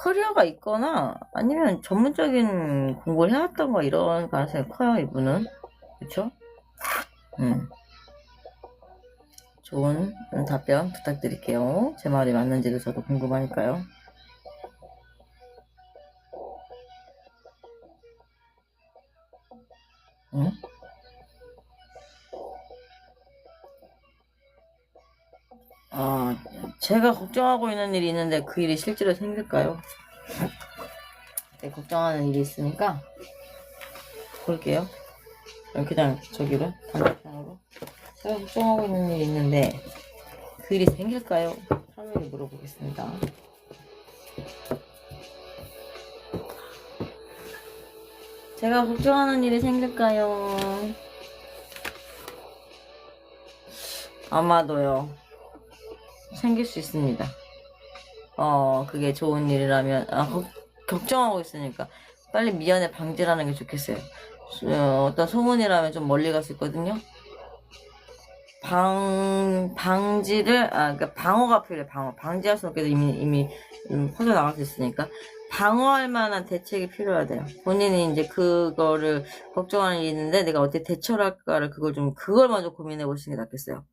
S1: 커리어가 있거나 아니면 전문적인 공부를 해왔던가 이런 가능성이 커요, 이분은. 그쵸? 좋은 답변 부탁드릴게요. 제 말이 맞는지도 저도 궁금하니까요. 제가 걱정하고 있는 일이 있는데 그 일이 실제로 생길까요? 네, 걱정하는 일이 있으니까 볼게요. 그냥 저기로 반대편으로 제가 걱정하고 있는 일이 있는데 그 일이 생길까요? 설명을 물어보겠습니다. 제가 걱정하는 일이 생길까요? 아마도요. 생길 수 있습니다. 그게 좋은 일이라면 걱정하고 있으니까 빨리 미연에 방지라는 게 좋겠어요. 어떤 소문이라면 좀 멀리 갈 수 있거든요. 방지를 그러니까 방어가 필요해. 방지할 수 없게 이미 퍼져 나갈 수 있으니까 방어할 만한 대책이 필요하대요. 본인이 이제 그거를 걱정하는 일이 있는데 내가 어떻게 대처를 할까를 그걸 먼저 고민해 보시는 게 낫겠어요.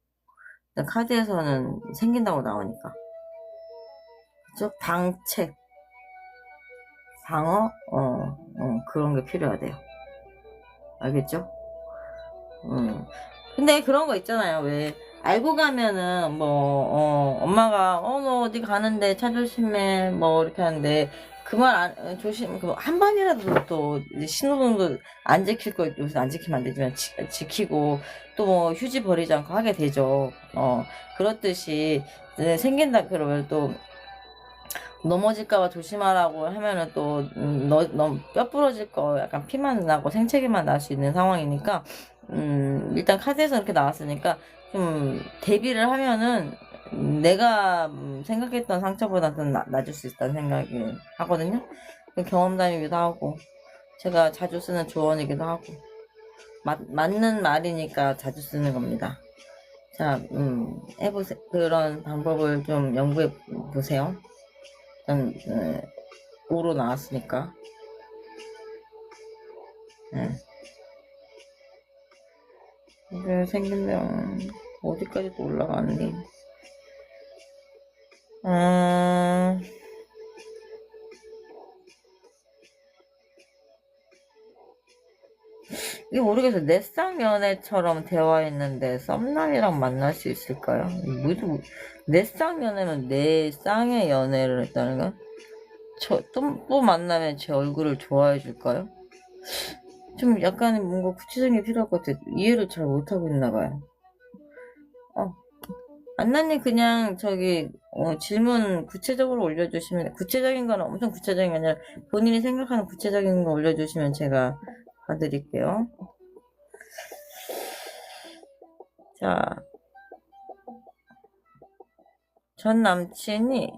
S1: 카드에서는 생긴다고 나오니까. 그죠? 방책, 방어, 그런 게 필요하대요. 알겠죠? 근데 그런 거 있잖아요. 왜, 알고 가면은, 엄마가, 너 어디 가는데 차 조심해, 이렇게 하는데, 그 말 조심, 한 번이라도 또, 이제 신호등도 안 지킬 거, 요새 안 지키면 안 되지만, 지키고, 또 휴지 버리지 않고 하게 되죠. 그렇듯이, 생긴다 그러면 또, 넘어질까봐 조심하라고 하면은 또, 너 뼈 부러질 거 약간 피만 나고 생채기만 날 수 있는 상황이니까, 일단 카드에서 이렇게 나왔으니까, 좀, 대비를 하면은, 내가 생각했던 상처보다 더 낮을 수 있다는 생각이 하거든요. 경험담이기도 하고, 제가 자주 쓰는 조언이기도 하고, 맞는 말이니까 자주 쓰는 겁니다. 자, 해보세요. 그런 방법을 좀 연구해 보세요. 일단, 5로 나왔으니까. 이게 생기면, 어디까지 또 올라가는데. 이게 모르겠어요. 내 쌍연애처럼 되어 있는데 썸남이랑 만날 수 있을까요? 내 쌍연애면 내 쌍의 연애를 했다는 건? 또 만나면 제 얼굴을 좋아해 줄까요? 좀 약간 뭔가 구체적인 게 필요할 것 같아요. 이해를 잘 못하고 있나 봐요. 안나님 그냥 질문 구체적으로 올려주시면, 구체적인 건 엄청 구체적인 게 아니라 본인이 생각하는 구체적인 거 올려주시면 제가 봐드릴게요. 자, 전 남친이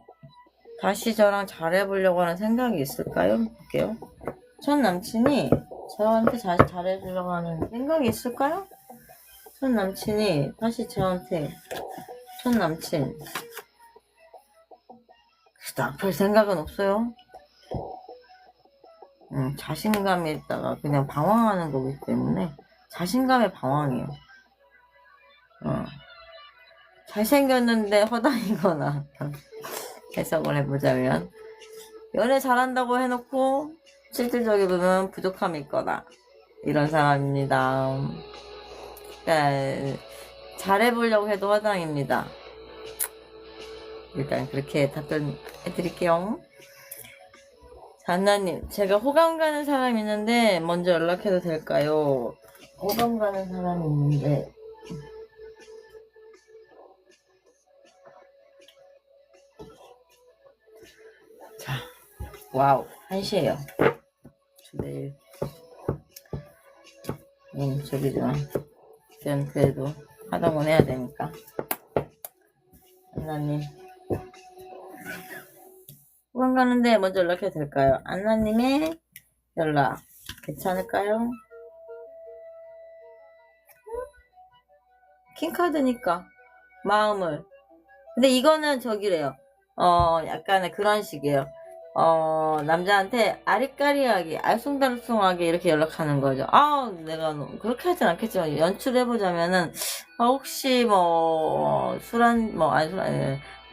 S1: 다시 저랑 잘해보려고 하는 생각이 있을까요? 볼게요. 전 남친이 저한테 다시 잘해주려고 하는 생각이 있을까요? 전 남친이 다시 저한테, 전 남친 나쁠 생각은 없어요. 자신감에 있다가 그냥 방황하는 거기 때문에 자신감의 방황이에요. 잘생겼는데 허당이거나 해석을 해보자면 연애 잘한다고 해놓고 실질적으로는 부족함이 있거나 이런 사람입니다. 그러니까 잘해보려고 해도 허당입니다. 일단 그렇게 답변해드릴게요. 잔나님, 제가 호감 가는 사람이 있는데 먼저 연락해도 될까요? 호감 가는 사람이 있는데 자, 와우, 1시에요. 내일 그래도 하다곤 해야 되니까. 안나님, 호감 가는데 먼저 연락해도 될까요? 안나님의 연락 괜찮을까요? 킹카드니까 마음을. 근데 이거는 저기래요. 약간의 그런 식이에요. 남자한테 아리까리하게 알쏭달쏭하게 이렇게 연락하는 거죠. 내가 그렇게 하진 않겠지만 연출해보자면은 혹시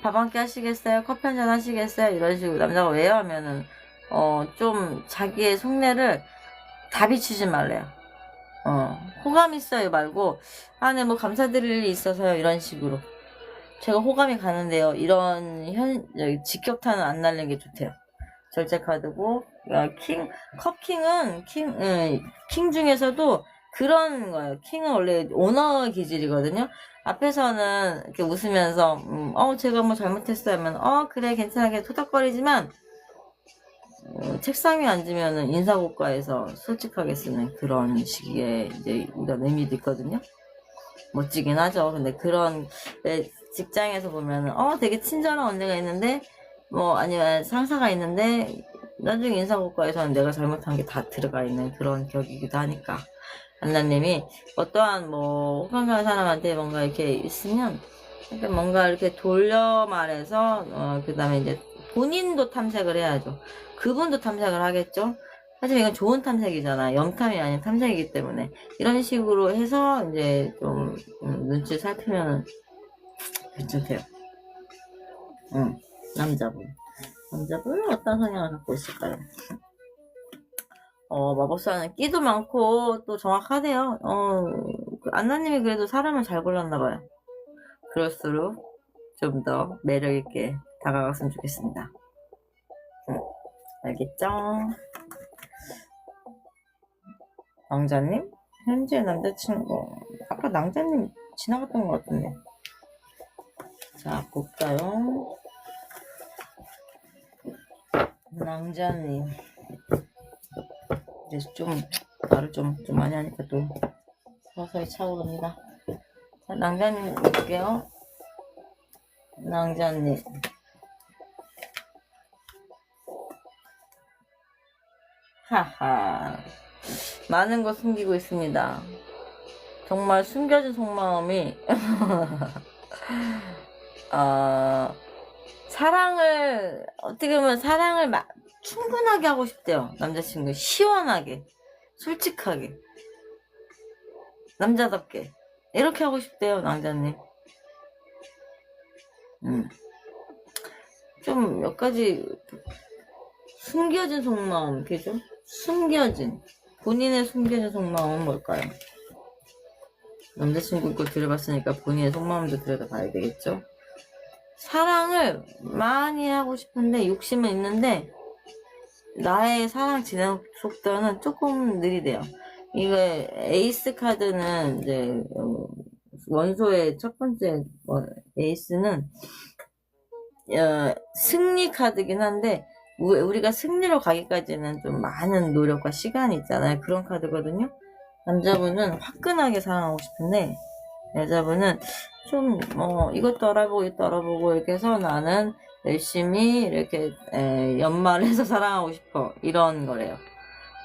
S1: 밥 한 끼 하시겠어요? 커피 한잔 하시겠어요? 이런 식으로 남자가 왜요? 하면은 좀 자기의 속내를 다 비추지 말래요. 호감 있어요 말고 네 감사드릴 일이 있어서요 이런 식으로 제가 호감이 가는데요 이런 직격탄은 안 날리는 게 좋대요. 절제 카드고 컵킹은 킹 중에서도 그런 거예요. 킹은 원래 오너 기질이거든요. 앞에서는 이렇게 웃으면서 제가 뭐 잘못했어요 하면 그래 괜찮게 토닥거리지만 책상 위에 앉으면은 인사고과에서 솔직하게 쓰는 그런 식의 이제 이런 의미도 있거든요. 멋지긴 하죠. 근데 그런 직장에서 보면은 되게 친절한 언니가 있는데 아니면 상사가 있는데 나중에 인사고과에서는 내가 잘못한 게 다 들어가 있는 그런 격이기도 하니까 안나님이 어떠한 호감 가는 사람한테 뭔가 이렇게 있으면 뭔가 이렇게 돌려 말해서 그 다음에 이제 본인도 탐색을 해야죠. 그분도 탐색을 하겠죠. 사실 이건 좋은 탐색이잖아. 염탐이 아닌 탐색이기 때문에 이런 식으로 해서 이제 좀 눈치 살피면 괜찮대요. 응, 남자분. 남자분은 어떤 성향을 갖고 있을까요? 마법사는 끼도 많고 또 정확하대요. 안나님이 그래도 사람을 잘 골랐나봐요. 그럴수록 좀 더 매력있게 다가갔으면 좋겠습니다. 알겠죠? 낭자님? 현재 남자친구. 아까 낭자님 지나갔던 것 같은데. 자, 볼까요? 낭자님. 이제 말을 좀 많이 하니까 또 서서히 차오릅니다. 자, 낭자님 볼게요. 낭자님. 하하. 많은 거 숨기고 있습니다. 정말 숨겨진 속마음이 사랑을 어떻게 보면 사랑을 충분하게 하고 싶대요. 남자친구 시원하게 솔직하게 남자답게 이렇게 하고 싶대요. 남자님. 좀 몇 가지 숨겨진 속마음, 그죠? 본인의 숨겨진 속마음은 뭘까요? 남자친구 거 들여봤으니까 본인의 속마음도 들여다봐야 되겠죠? 사랑을 많이 하고 싶은데 욕심은 있는데 나의 사랑 진행 속도는 조금 느리대요. 이거 에이스 카드는 이제 원소의 첫 번째 에이스는 승리 카드긴 한데 우리가 승리로 가기까지는 좀 많은 노력과 시간이 있잖아요. 그런 카드거든요. 남자분은 화끈하게 사랑하고 싶은데 여자분은 좀 이것도 알아보고 이것도 알아보고 이렇게 해서 나는 열심히 이렇게 연말해서 사랑하고 싶어 이런 거래요.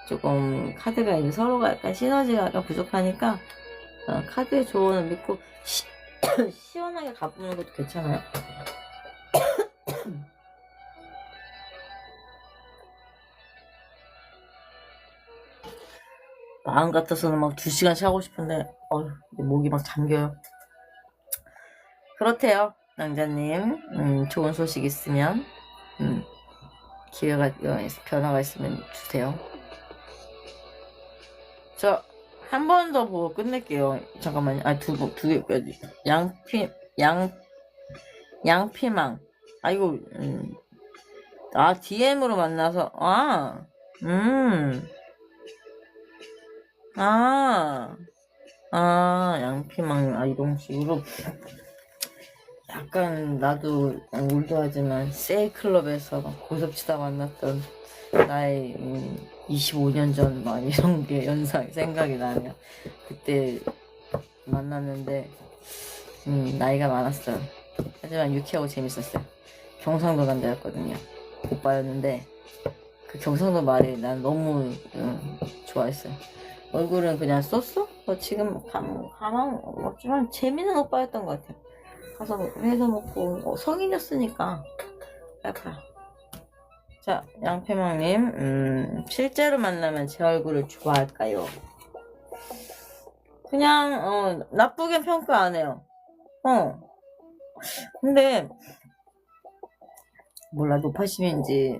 S1: 조금 카드가 이제 서로가 약간 시너지가 약간 부족하니까 카드의 조언을 믿고 시원하게 가보는 것도 괜찮아요. 마음 같아서는 막 2시간씩 하고 싶은데 목이 막 잠겨요. 그렇대요. 낭자님. 좋은 소식 있으면 기회가 변화가 있으면 주세요. 저 한 번 더 보고 끝낼게요. 잠깐만요. 두 개까지. 양피망. 이거 DM으로 만나서 양피망 이런 식으로 약간 나도 올드하지만 세이클럽에서 고섭치다 만났던 나의 25년 전 막 이런 게 생각이 나네요. 그때 만났는데 나이가 많았어요. 하지만 유쾌하고 재밌었어요. 경상도 남자였거든요. 오빠였는데 그 경상도 말이 난 너무 좋아했어요. 얼굴은 그냥 쏘쏘? 지금 가만 없지만 재밌는 오빠였던 것 같아요. 가서 회도 먹고 성인이었으니까 약간. 자, 양패망님 실제로 만나면 제 얼굴을 좋아할까요? 그냥 나쁘게 평가 안 해요. 근데 몰라 노파심인지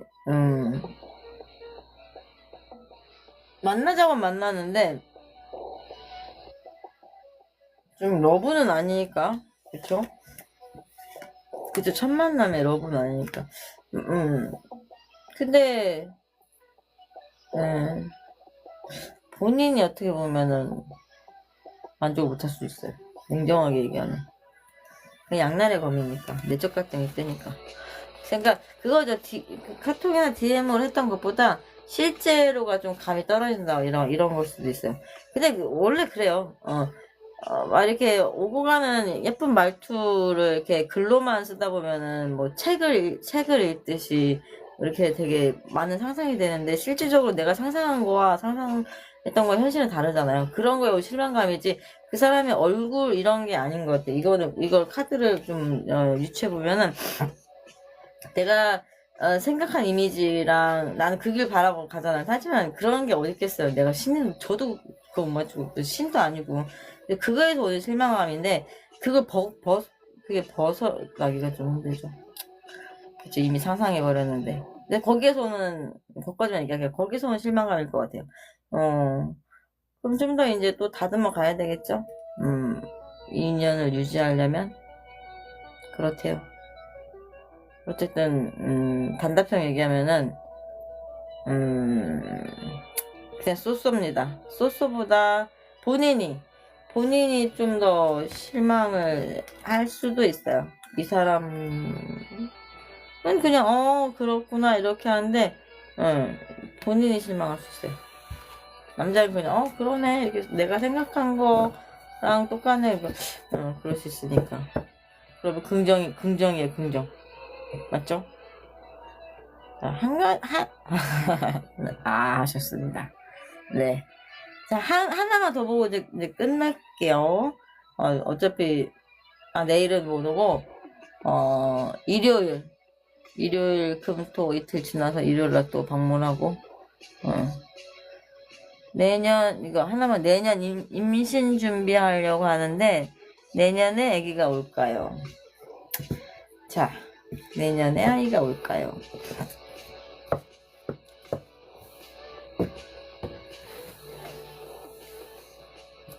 S1: 만나자고 만나는데 좀 러브는 아니니까 그쵸? 첫 만남에 러브는 아니니까 근데 본인이 어떻게 보면은 만족을 못할 수 있어요. 냉정하게 얘기하면 양날의 검이니까 내적 갈등이 뜨니까 그거죠. 카톡이나 DM을 했던 것보다 실제로가 좀 감이 떨어진다 이런 걸 수도 있어요. 근데 원래 그래요. 막 이렇게 오고 가는 예쁜 말투를 이렇게 글로만 쓰다 보면은 뭐 책을 읽듯이 이렇게 되게 많은 상상이 되는데 실질적으로 내가 상상한 거와 상상했던 거와 현실은 다르잖아요. 그런 거에 실망감이지 그 사람의 얼굴 이런 게 아닌 것 같아. 이걸 카드를 좀 유추해 보면은 내가 생각한 이미지랑 나는 그 길 바라보고 가잖아요. 하지만 그런 게 어디 있겠어요. 내가 저도 그거 못 맞추고 신도 아니고 그거에서 오는 실망감인데 그걸 그게 벗어나기가 좀 힘들죠. 그쵸, 이미 상상해버렸는데. 근데 거기까지만 얘기할게요. 거기서는 실망감일 것 같아요. 그럼 좀 더 이제 또 다듬어 가야 되겠죠? 2년을 유지하려면? 그렇대요. 어쨌든, 단답형 얘기하면은, 그냥 쏘쏘입니다. 쏘쏘보다 본인이 좀 더 실망을 할 수도 있어요. 이 사람은 그냥, 그렇구나, 이렇게 하는데, 본인이 실망할 수 있어요. 남자는 그냥, 그러네, 이렇게 내가 생각한 거랑 똑같네, 그럴 수 있으니까. 그러면 긍정이에요, 긍정. 맞죠? 자, 하셨습니다. 네. 자, 하나만 더 보고 이제 끝날게요. 어차피, 내일은 못 오고, 일요일, 금, 토 이틀 지나서 일요일날 또 방문하고, 이거 하나만 내년 임신 준비하려고 하는데, 내년에 아기가 올까요? 자, 내년에 아이가 올까요?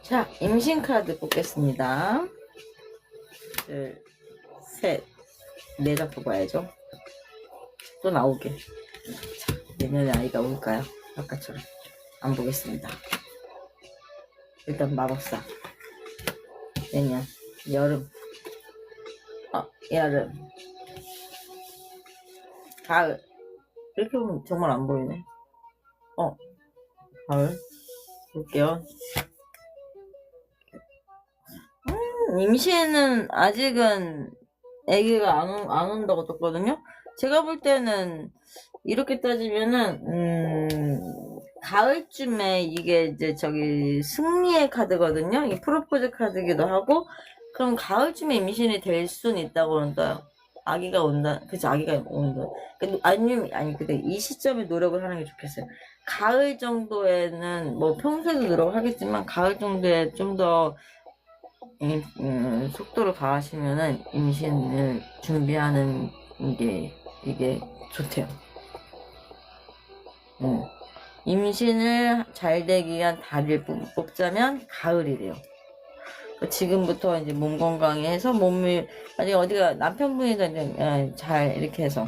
S1: 자, 임신 카드 뽑겠습니다. 둘, 셋, 네 장 뽑아야죠. 또 나오게. 자, 내년에 아이가 올까요? 아까처럼. 안 보겠습니다. 일단 마법사. 내년, 여름. 여름. 가을. 이렇게 보면 정말 안 보이네. 가을. 볼게요. 임신은 아직은 아기가 안 온다고 떴거든요. 제가 볼 때는 이렇게 따지면은 가을쯤에 이게 이제 승리의 카드거든요. 이게 프로포즈 카드기도 하고, 그럼 가을쯤에 임신이 될 수는 있다고 그런다. 아기가 온다. 그치, 아기가 온다. 근데 이 시점에 노력을 하는 게 좋겠어요. 가을 정도에는 뭐 평소에도 노력하겠지만 가을 정도에 좀 더 속도를 가하시면은 임신을 준비하는 이게 좋대요. 임신을 잘 되기 위한 달을 뽑자면 가을이래요. 지금부터 이제 몸 건강해서 몸이, 아직 어디가 남편분이도 이제 잘 이렇게 해서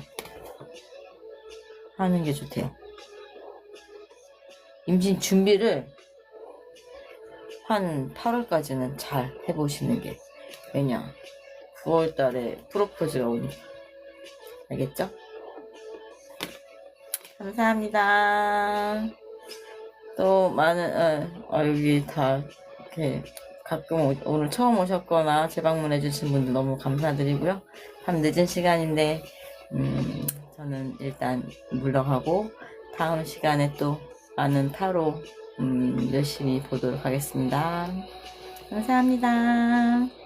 S1: 하는 게 좋대요. 임신 준비를 한 8월까지는 잘 해보시는 게, 왜냐 9월달에 프로포즈가 오니까. 알겠죠? 감사합니다. 또 많은 여기 다 이렇게 가끔 오늘 처음 오셨거나 재방문해 주신 분들 너무 감사드리고요. 밤 늦은 시간인데 저는 일단 물러가고 다음 시간에 또 많은 타로 열심히 보도록 하겠습니다. 감사합니다.